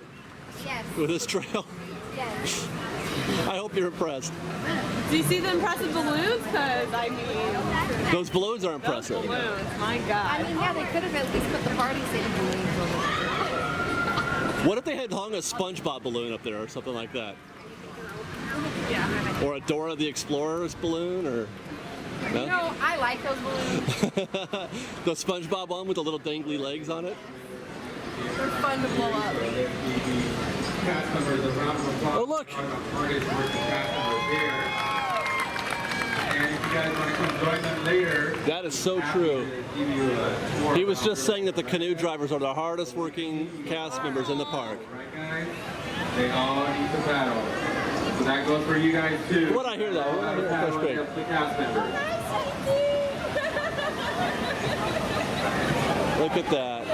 Yes. With this trail. Yes. I hope you're impressed. Do you see the impressive balloons? Because, I mean... Those balloons are impressive. Those balloons, my God. I mean, yeah, they could have at least put the party city balloons on it. What if they had hung a SpongeBob balloon up there or something like that? Yeah. Or a Dora the Explorer's balloon, or... No? You know, I like those balloons. The SpongeBob one with the little dangly legs on it? They're fun to blow up. Oh, look! guys want to come join them later. That is so true. He was just saying that the canoe drivers are the hardest working cast members in the park. Right, guys? They all need to paddle. So that goes for you guys too. What I hear though? What I hear at Fresh Bake? The cast members. Look at that.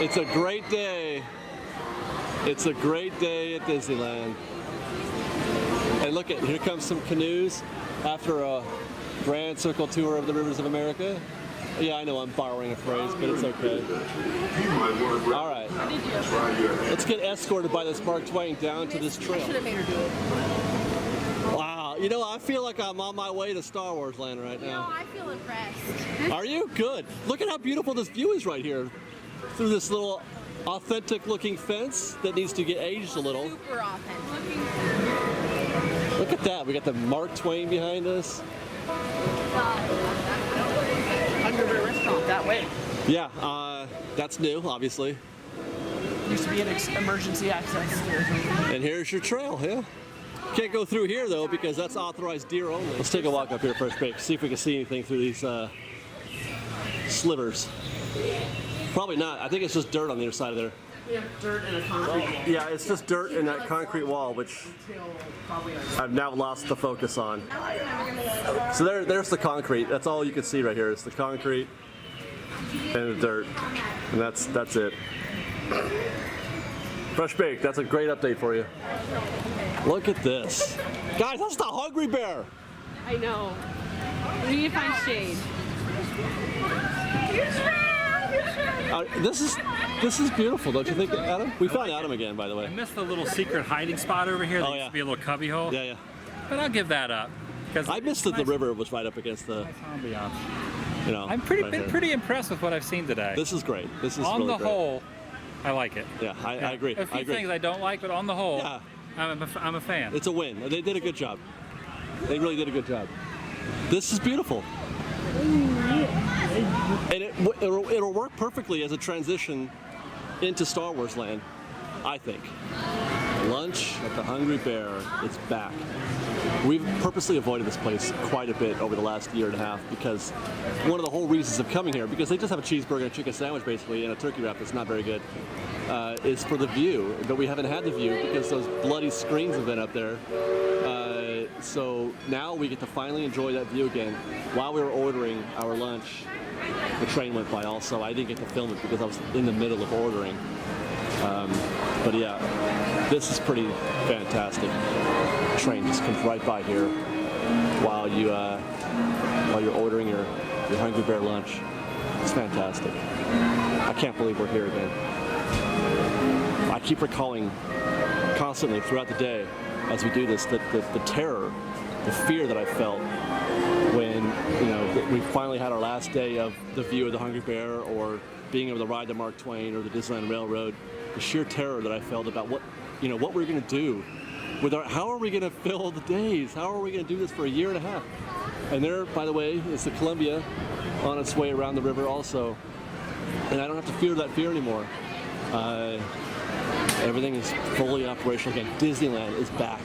It's a great day. It's a great day at Disneyland. And look at, here comes some canoes after a grand circle tour of the rivers of America. Yeah, I know I'm borrowing a phrase, but it's okay. All right. Let's get escorted by this Mark Twain down to this trail. Wow, you know, I feel like I'm on my way to Star Wars land right now. No, I feel impressed. Are you? Good. Look at how beautiful this view is right here. Through this little authentic looking fence that needs to get aged a little. Super authentic. Look at that. We got the Mark Twain behind us. Underwear restaurant that way. Yeah, that's new, obviously. Used to be an emergency access here. And here's your trail, yeah. Can't go through here though because that's authorized deer only. Let's take a walk up here Fresh Bake, see if we can see anything through these slivers. Probably not. I think it's just dirt on the other side of there. Yeah, dirt and a concrete wall. Yeah, it's just dirt in that concrete wall, which I've now lost the focus on. So there's the concrete. That's all you can see right here. It's the concrete and the dirt, and that's it. Fresh Bake, that's a great update for you. Look at this. Guys, that's the Hungry Bear. I know. We need to find shade. This is beautiful, don't you think, Adam? We found Adam again, by the way. I missed the little secret hiding spot over here. There used to be a little cubby hole. Yeah, yeah. But I'll give that up. I missed that the river was right up against the. You know. I'm been pretty impressed with what I've seen today. This is great. This is on really the great. whole, I like it. Yeah, I agree. A few things I don't like, but on the whole, I'm a fan. It's a win. They did a good job. They really did a good job. This is beautiful. And it'll work perfectly as a transition into Star Wars land, I think. Lunch at the Hungry Bear, it's back. We've purposely avoided this place quite a bit over the last year and a half because one of the whole reasons of coming here, because they just have a cheeseburger and a chicken sandwich basically and a turkey wrap that's not very good, is for the view. But we haven't had the view because those bloody screens have been up there. So now we get to finally enjoy that view again. While we were ordering our lunch, the train went by also. I didn't get to film it because I was in the middle of ordering. But yeah, this is pretty fantastic. The train just comes right by here while you're ordering your Hungry Bear lunch. It's fantastic. I can't believe we're here again. I keep recalling constantly throughout the day as we do this, the terror, the fear that I felt when we finally had our last day of the view of the Hungry Bear or being able to ride the Mark Twain or the Disneyland Railroad. The sheer terror that I felt about what we're going to do with how are we going to fill the days? How are we going to do this for a year and a half? And there, by the way, is the Columbia on its way around the river also, and I don't have to fear that fear anymore. Everything is fully operational again. Disneyland is back.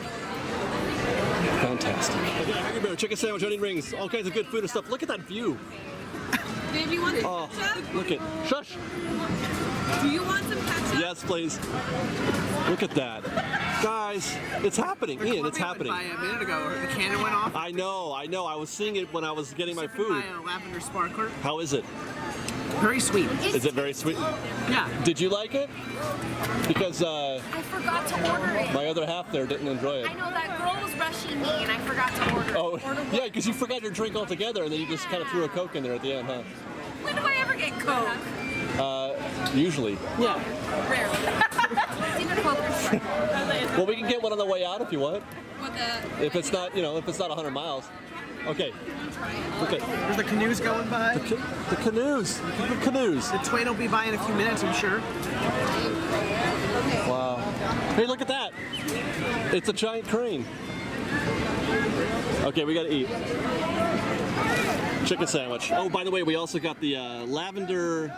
Fantastic. Hungry Bear, chicken sandwich, onion rings, all kinds of good food and stuff. Look at that view. Babe, you want some Oh, ketchup? look at, shush. Do you want some ketchup? Yes, please. Look at that. Guys, it's happening. Ian, it's happening. By a minute ago, the cannon went off. I know. I was seeing it when I was getting my food. By a lavender sparkler. How is it? Very sweet. Is it very sweet? Yeah. Did you like it? Because I forgot to order it. my other half there didn't enjoy it. I know that girl was rushing me and I forgot to order it. Oh, yeah, because you forgot your drink altogether and then you just kind of threw a Coke in there at the end, huh? When do I ever get Coke? Usually. Yeah. Rarely. It's either Coke or Sprite. Well, we can get one on the way out if you want. What the? If it's not, if it's not 100 miles. Okay. Okay. There's the canoes going by. The canoes. The canoes. The Twain will be by in a few minutes, I'm sure. Wow. Hey, look at that. It's a giant crane. Okay, we gotta eat. Chicken sandwich. Oh, by the way, we also got the lavender.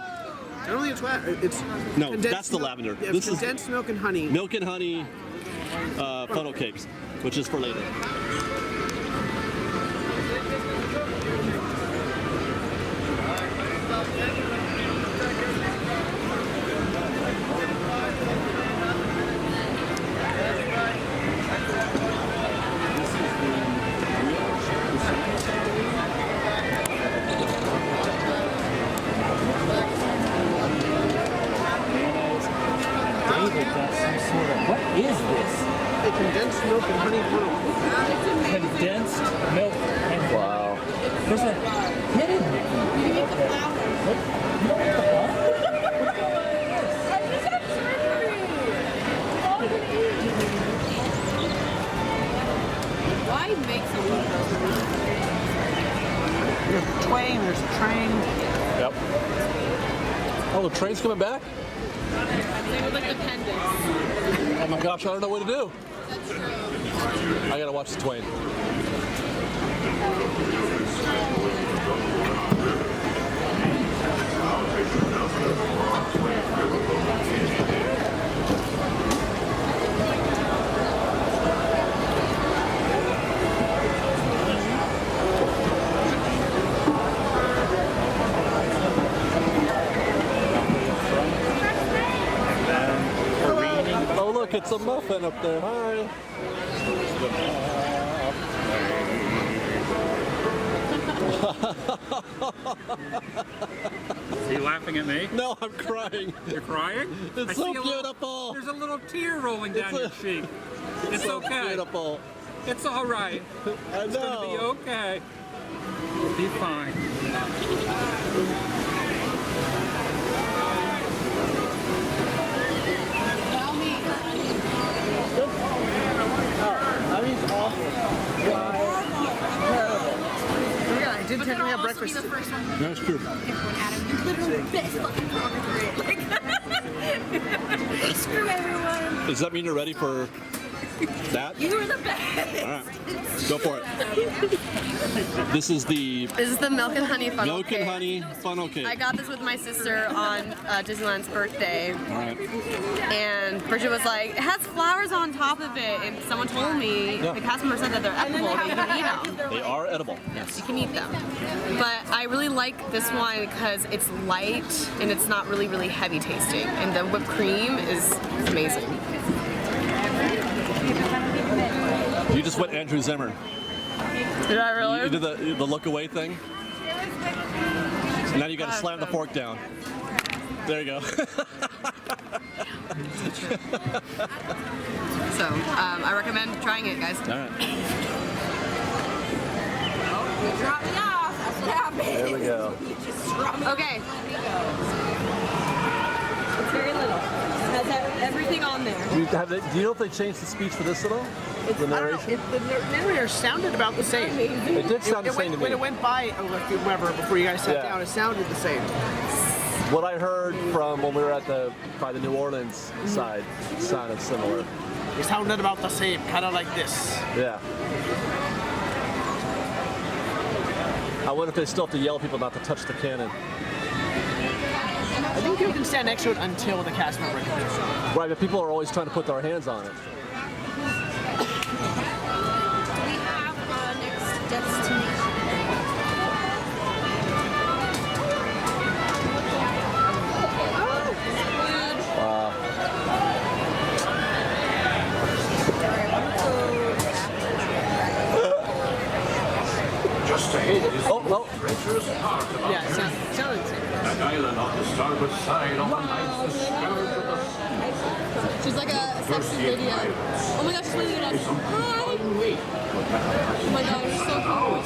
It's No, that's the lavender. Yeah, this condensed milk and honey. Milk and honey funnel cakes, which is for later. condensed milk and honey brew. Condensed milk and honey. Wow. There's a hidden. Why make some of those? There's Twain, there's Train. Yep. Oh, the train's coming back? They would like the pendants. Oh my gosh, I don't know what to do. I gotta watch the Twain. Oh look, it's a muffin up there. Hi. Are you laughing at me? No, I'm crying. You're crying? It's I so see a beautiful. There's a little tear rolling down your cheek. It's so okay. Beautiful. It's all right. I It's know. gonna be okay. You'll be fine. That means awful. Terrible. Yeah, I did technically have breakfast. That's true. Screw everyone. Does that mean you're ready for that? You were the best. All right, go for it. This is the milk and honey funnel milk and honey funnel cake. I got this with my sister on Disneyland's birthday. All right. And Bridget was like, it has flowers on top of it. And someone told me, Yeah. the cast member said that they're edible, that you can eat them. They are edible. Yes, you can eat them. But I really like this one because it's light and it's not really, really heavy tasting. And the whipped cream is amazing. You just went Andrew Zimmern. Did I really? You did the look away thing. Now you got to slam the fork down. There you go. So, I recommend trying it, guys. All right. You dropped me off. That's what happened. There we go. You just dropped me off. Okay. It's very little. It has everything on there. Do you know if they changed the speech for this at all? The narration? The narrator sounded about the same. It did sound the same to me. When it went by, whoever, before you guys sat Yeah. down, it sounded the same. What I heard from when we were by the New Orleans side sounded similar. It sounded about the same, kind of like this. Yeah. I wonder if they still have to yell at people not to touch the cannon. I think you can stand next to it until the cast member comes. Right, but people are always trying to put their hands on it. Do we have next destination? Wow. Just ahead is oh. treacherous part of Yeah, it sounded the same. that island on the starboard side of the scourge of the She's like a sexy video. Oh my gosh, she's really good at it. Hi! Oh my god, it's so cool.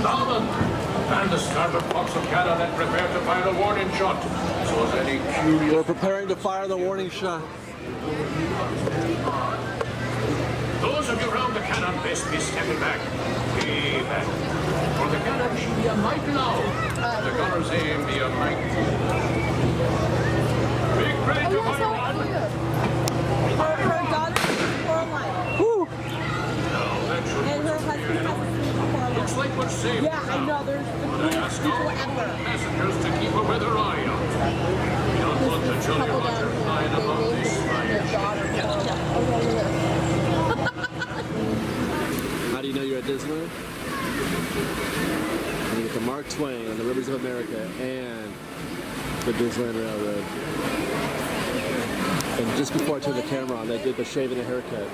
Norman, and the starboard box of cannon and prepare to fire a warning shot. So as any curious... We're preparing to fire the warning shot. Those of you around the cannon best be stepping back. Be back. For the cannon should be a might now. The gunner's aim be a might. Big ready to fire one. Her daughter is Coraline. Woo! Now that should And her husband has a Coraline. looks like we're safe. Yeah, I know. There's the But I ask all coolest people ever. passengers to keep a weather eye out. Don't want the Jolly Couple Roger down here, flying they above named this their fire. daughter Coraline. How do you know you're at Disneyland? You get the Mark Twain on the Rivers of America and the Disneyland Railroad. And just before I turned the camera on, they did the shave and a haircut.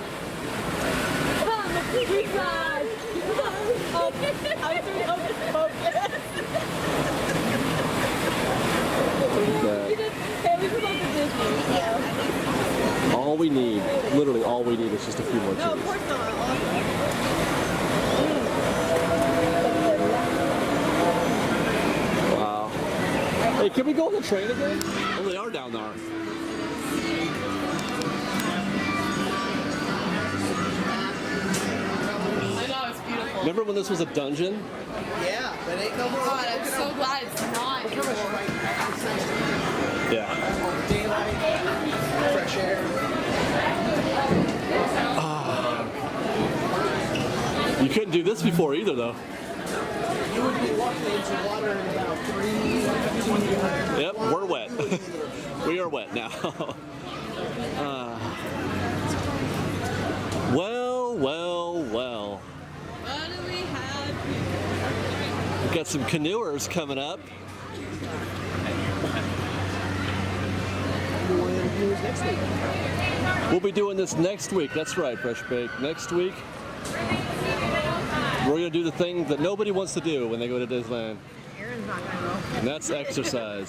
Hey, can we go on the train again? Oh, they are down there. I know, it's beautiful. Remember when this was a dungeon? Yeah, but ain't no more. God, I'm so glad it's not anymore. Yeah. Daylight, fresh air. You couldn't do this before either, though. You would be walking into water in about 3 Yep, we're wet. We are wet now. Well. What do we have? We've got some canoers coming up. Next week. We'll be doing this next week. That's right, Fresh Bake. Next week, we're going to do the thing that nobody wants to do when they go to Disneyland. Aaron's not gonna go. And that's exercise.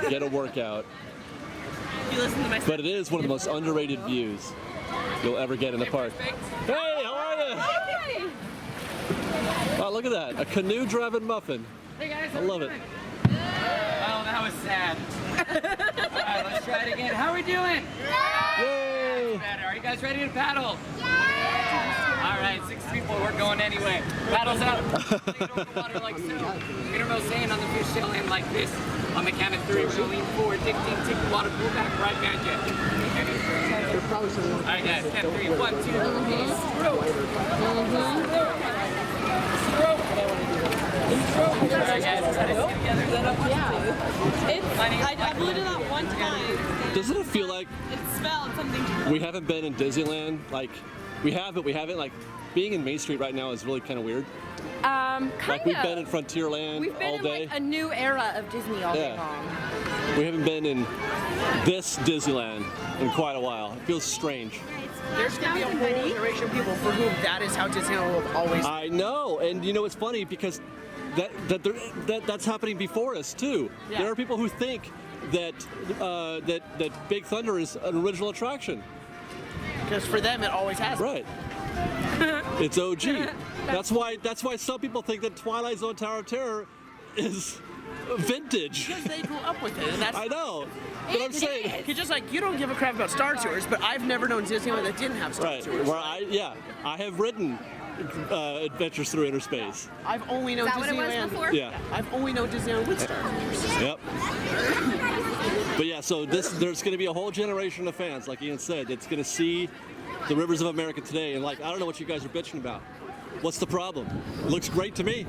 Get a workout. You listen to my But it is one of the most underrated views you'll ever get in the park. Hey, how are you? Oh, look at that. A canoe driving muffin. Hey guys, I love it. Oh, that was sad. Alright, let's try it again. How are we doing? Yay! Better. Are you guys ready to paddle? Alright, 6 people, we're going anyway. Paddles out. Lean over the water like so. Innermost sand on the fish shell end like this. On the count of 3, we're gonna lean forward, tick, tick, tick, the water, pull back right behind you. Alright guys, count 3, 1, 2, stroke. Alright guys, try to sit together, let up. I've only done that one time. Doesn't it feel like It smelled something. we haven't been in Disneyland? Like, we have, but we haven't. Like, being in Main Street right now is really kind of weird. Kind Like, we've been in Frontierland We've been all in day. like a new era of Disney all day Yeah. long. We haven't been in this Disneyland in quite a while. It feels strange. There's going to be a whole generation of people for whom that is how Disneyland will always. I know, and you know it's funny because that's happening before us too. Yeah. There are people who think that that Big Thunder is an original attraction. Because for them, it always has. Right. It's OG. That's why some people think that Twilight Zone Tower of Terror is vintage. Because they grew up with it. And that's, I know. But I'm saying, It's just like, you don't give a crap about Star Tours, but I've never known Disneyland that didn't have Star right? Tours. Where I have ridden Adventures Through Inner Space. I've only known Is that what it was Disneyland. before? Yeah. I've only known Disneyland with Star Tours. Yep. But yeah, so there's going to be a whole generation of fans, like Ian said, that's going to see the Rivers of America today, and like, I don't know what you guys are bitching about. What's the problem? It looks great to me.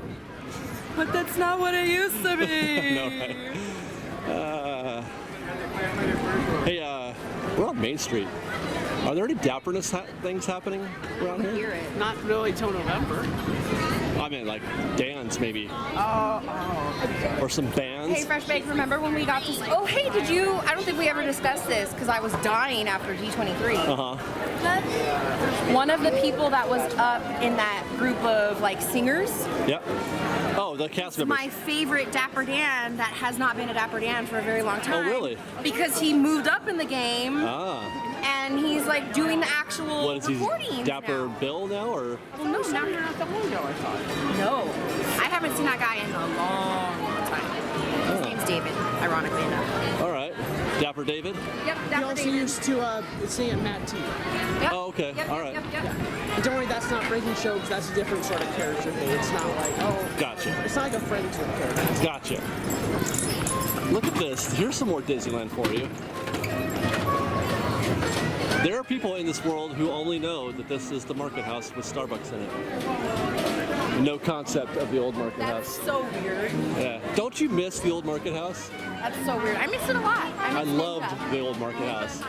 But that's not what it used to be. No, right? Hey, we're on Main Street. Are there any dapperness things happening around here? Not really till November. I mean, like dance maybe, or some bands. Hey, Fresh Bake, remember when we got to... Oh, hey, did you... I don't think we ever discussed this because I was dying after D23. Uh-huh. One of the people that was up in that group of, like, singers... Yep. Oh, the cast members. My favorite Dapper Dan that has not been a Dapper Dan for a very long time. Oh, really? Because he moved up in the game. Ah. And he's, like, doing the actual What is he? recordings Dapper now. Bill now, or? Well, no, not the whole show, I thought. No. I haven't seen that guy in a long time. His name's David, ironically enough. All right. Dapper David. Yep, He Dapper also David. used to sing at Matt T. Yep. Oh, okay. Yep, All yep, right. Yep, yep. And don't worry, that's not Breaking Show, because that's a different sort of character thing. It's not like, Gotcha. It's not like a friend sort of character. Gotcha. Look at this. Here's some more Disneyland for you. There are people in this world who only know that this is the Market House with Starbucks in it. No concept of the old Market That's House. so weird. Yeah. Don't you miss the old Market House? That's so weird. I miss it a lot. I loved the old Market House.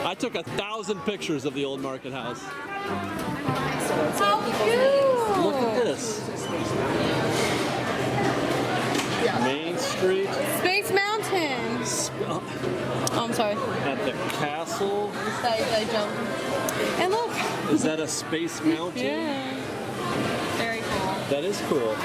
I took 1,000 pictures of the old Market House. How cute! Look at this. Main Street. Space Mountain. Oh, I'm sorry. At the castle. I jumped. And look. Is that a Space Mountain? Yeah. Very cool. That is cool.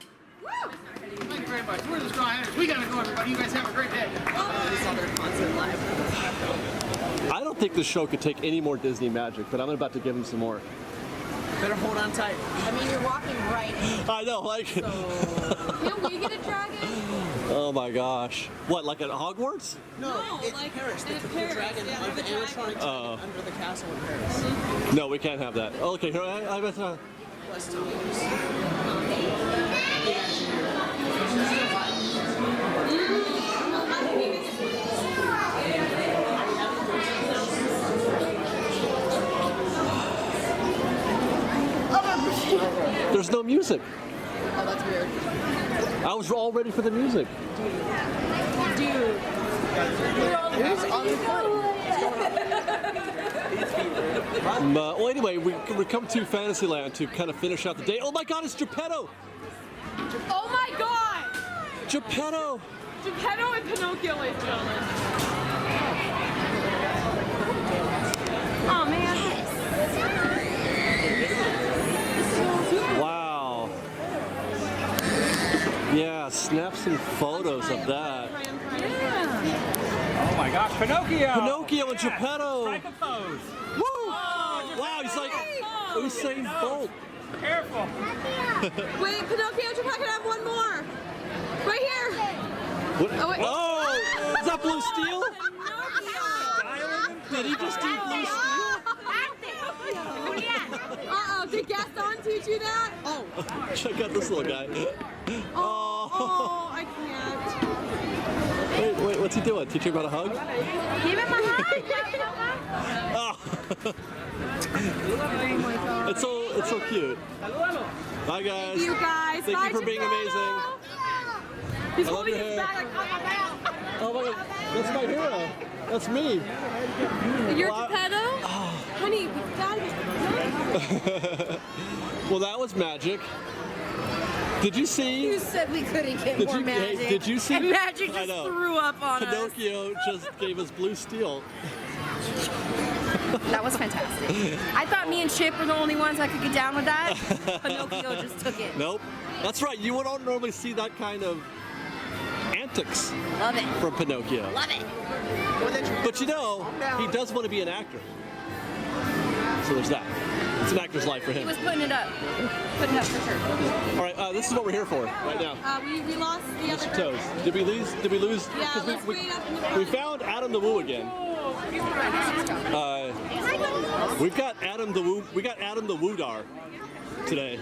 Thank you very much. We're the Strawhatters. We gotta go, everybody. You guys have a great day. I saw their concert live. I don't think this show could take any more Disney magic, but I'm about to give him some more. Better hold on tight. I mean, you're walking right in. I know, like. Can we get a dragon? Oh my gosh. What, like at Hogwarts? No, like Paris. The dragon, yeah, like the animatronic dragon under the castle in Paris. No, we can't have that. Oh, okay, here, I bet. West Thomas. There's no music. Oh, that's weird. I was all ready for the music. Dude. Who's on the phone? Well, anyway, we come to Fantasyland to kind of finish out the day. Oh my God, it's Gepetto! Oh my god! Gepetto! Gepetto and Pinocchio, ladies and gentlemen. Oh man. Wow. Yeah, snap some photos of that. Oh my gosh, Pinocchio! Pinocchio and Gepetto! Strike a pose! Woo! Wow, he's like Usain Bolt. Careful! Wait, Pinocchio, Gepetto, can I have one more? Right here. What? Oh, wait. Oh! Is that blue steel? Did he just do blue steel? Uh-oh, did Gaston teach you that? Oh. Check out this little guy. Oh, I can't. Wait, what's he doing? Teach you about a hug? Give him a hug. Oh. It's so cute. Bye guys. Thank you guys. Thank Bye, you for being Gepetto. amazing. He's I love holding your his hair. bag like, Oh my God, that's my hero. That's me. You're Well, Gepetto? Honey, we gotta Well, that was magic. Did you see? You said we couldn't get more magic. Hey, did you see? And magic I just know. threw up on us. Pinocchio just gave us blue steel. That was fantastic. I thought me and Chip were the only ones that could get down with that. Pinocchio just took it. Nope. That's right. You don't normally see that kind of antics Love it. from Pinocchio. Love it. But you know, he does want to be an actor. So there's that. It's an actor's life for He him. was putting it up. Putting it up for sure. All right, this is what we're here for right now. we lost the other Mr. Toes. Did we lose? Yeah, 'Cause let's wait up in the front. we found Adam the Woo again. We've got Adam the Woo. We got Adam the Woodar today.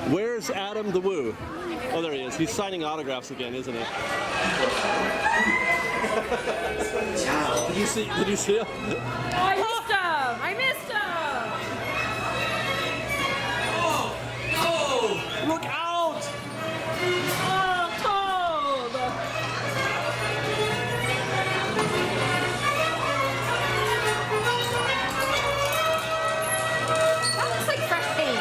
Where's Adam the Woo? Oh, there he is. He's signing autographs again, isn't he? Did you see? Did you see him? I missed him! I missed him! Oh! Look out! Oh, Toad! That looks like fresh paint.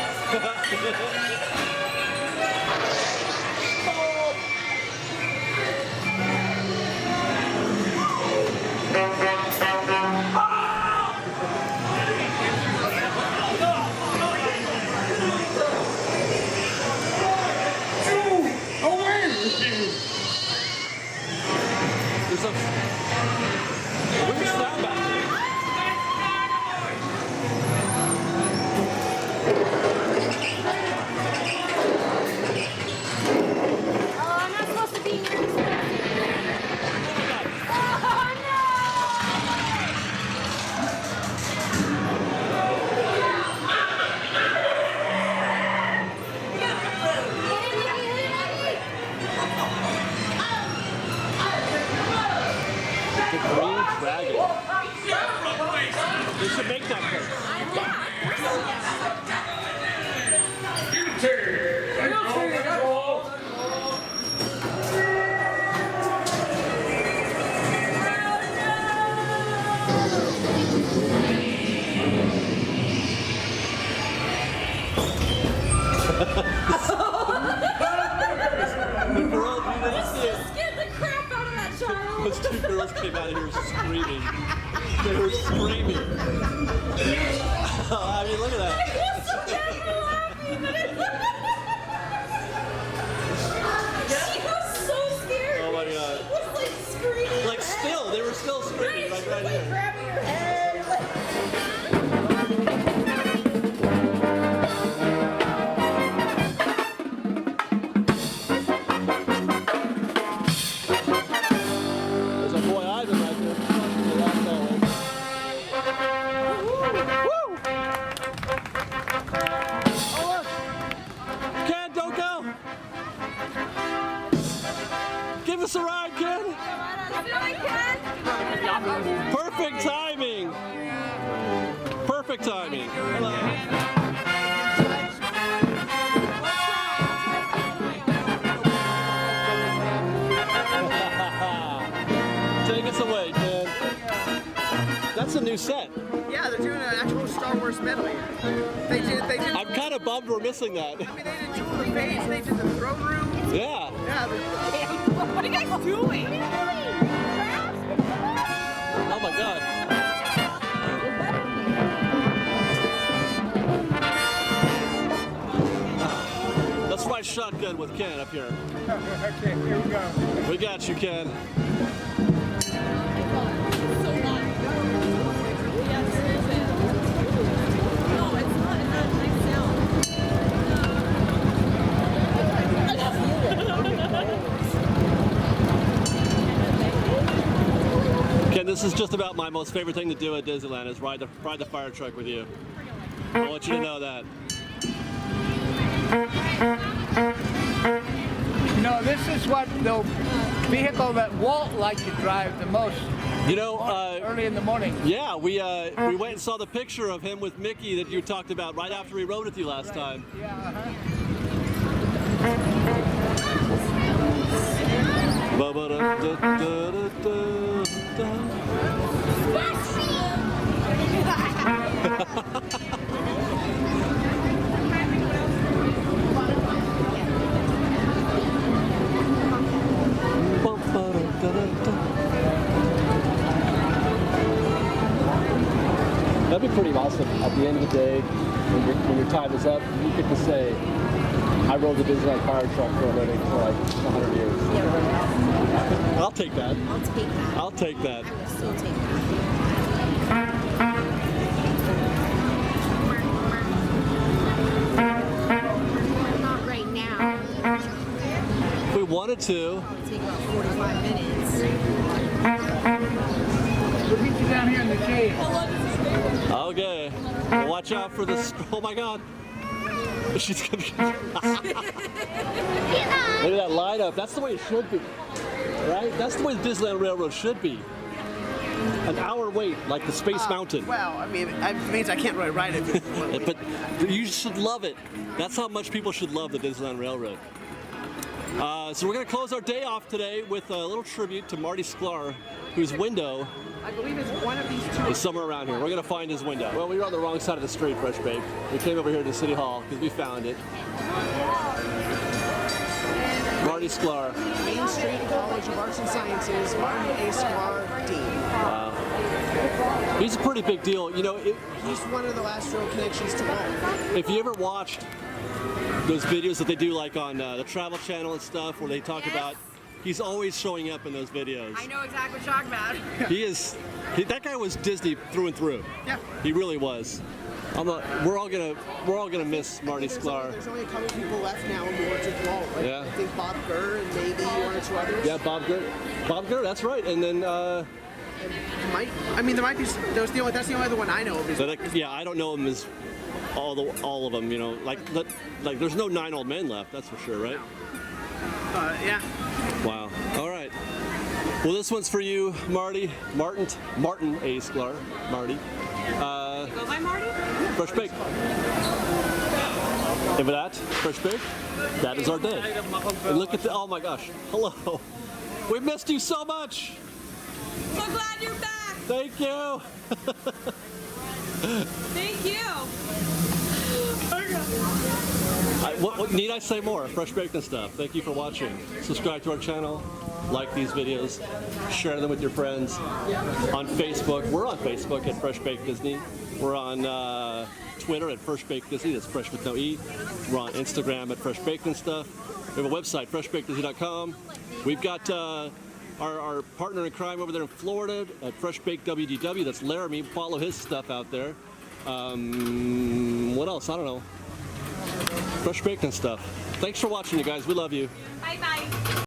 The girl, you didn't see it. Scared the crap out of that child. Those two girls came out of here screaming. They were screaming. I mean, look at that. She was so scared. Oh my God. She was like screaming. Like still, they were still screaming, like right here. Grabbing her head. There's a boy Ivan right there. Woo! Oh look! Ken, don't go! Give us a ride, Ken! Perfect timing! Perfect timing. Hello. Take us away, Ken. That's a new set. Yeah, they're doing an actual Star Wars medley. They did. I'm kind of bummed we're missing that. I mean, they did Jewel of the Page, they did the throne room. Yeah. Yeah. What are you guys doing? Oh my God. Let's ride shotgun with Ken up here. Okay, here we go. We got you, Ken. Ken, this is just about my most favorite thing to do at Disneyland is ride the fire truck with you. I want you to know that. You know, this is what the vehicle that Walt liked to drive the most. You know, early in the morning. Yeah, we went and saw the picture of him with Mickey that you talked about right after he rode with you last time. That'd be pretty awesome. At the end of the day, when your time is up, you get to say, I rode the Disneyland fire truck for a living for like 100 years. Yeah. I'll take that. I'll take that. I'll take that. I will still take that. Not right now. If we wanted to. It'll take about 45 minutes. We'll meet you down here in the cave. Okay. Well, watch out for this. Oh my God. She's gonna. Look at that lineup. That's the way it should be, right? That's the way the Disneyland Railroad should be. An hour wait, like the Space Mountain. Well, I mean, it means I can't really ride it. But you should love it. That's how much people should love the Disneyland Railroad. So we're going to close our day off today with a little tribute to Marty Sklar, whose window I believe it's one of these two. is somewhere around here. We're going to find his window. Well, we were on the wrong side of the street, Fresh Bake. We came over here to City Hall because we found it. Marty Sklar. Main Street College of Arts and Sciences, Marty A. Sklar, Dean. Wow. He's a pretty big deal. You know, He's one of the last real connections to Walt. if you ever watched those videos that they do like on the Travel Channel and stuff where they talk about, he's always showing up in those videos. I know exactly what you're talking about. That guy was Disney through and through. Yeah. He really was. We're all gonna miss Marty Sklar. There's only a couple people left now who worked with Walt. Like, Yeah. I think Bob Gurr and maybe one or two others. Yeah, Bob Gurr. Bob Gurr, that's right. And then There might be. That's the only other one I know of. yeah, I don't know him as all of them. You know, like there's no 9 old men left. That's for sure, right? Yeah. Wow. All right. Well, this one's for you, Marty. Martin A. Sklar. Marty. Go by Marty? Fresh Bake. And with that, Fresh Bake, that is our day. And look at oh my gosh. Hello. We missed you so much. So glad you're back. Thank you. Thank you. what need I say more? Fresh Baked and Stuff. Thank you for watching. Subscribe to our channel. Like these videos. Share them with your friends. On Facebook. We're on Facebook at Fresh Baked Disney. We're on Twitter at Fresh Baked Disney. That's fresh with no E. We're on Instagram at Fresh Baked and Stuff. We have a website, freshbakeddisney.com. We've got our partner in crime over there in Florida at Fresh Baked WDW. That's Laramie. Follow his stuff out there. What else? I don't know. Fresh Baked and Stuff. Thanks for watching, you guys. We love you. Bye-bye.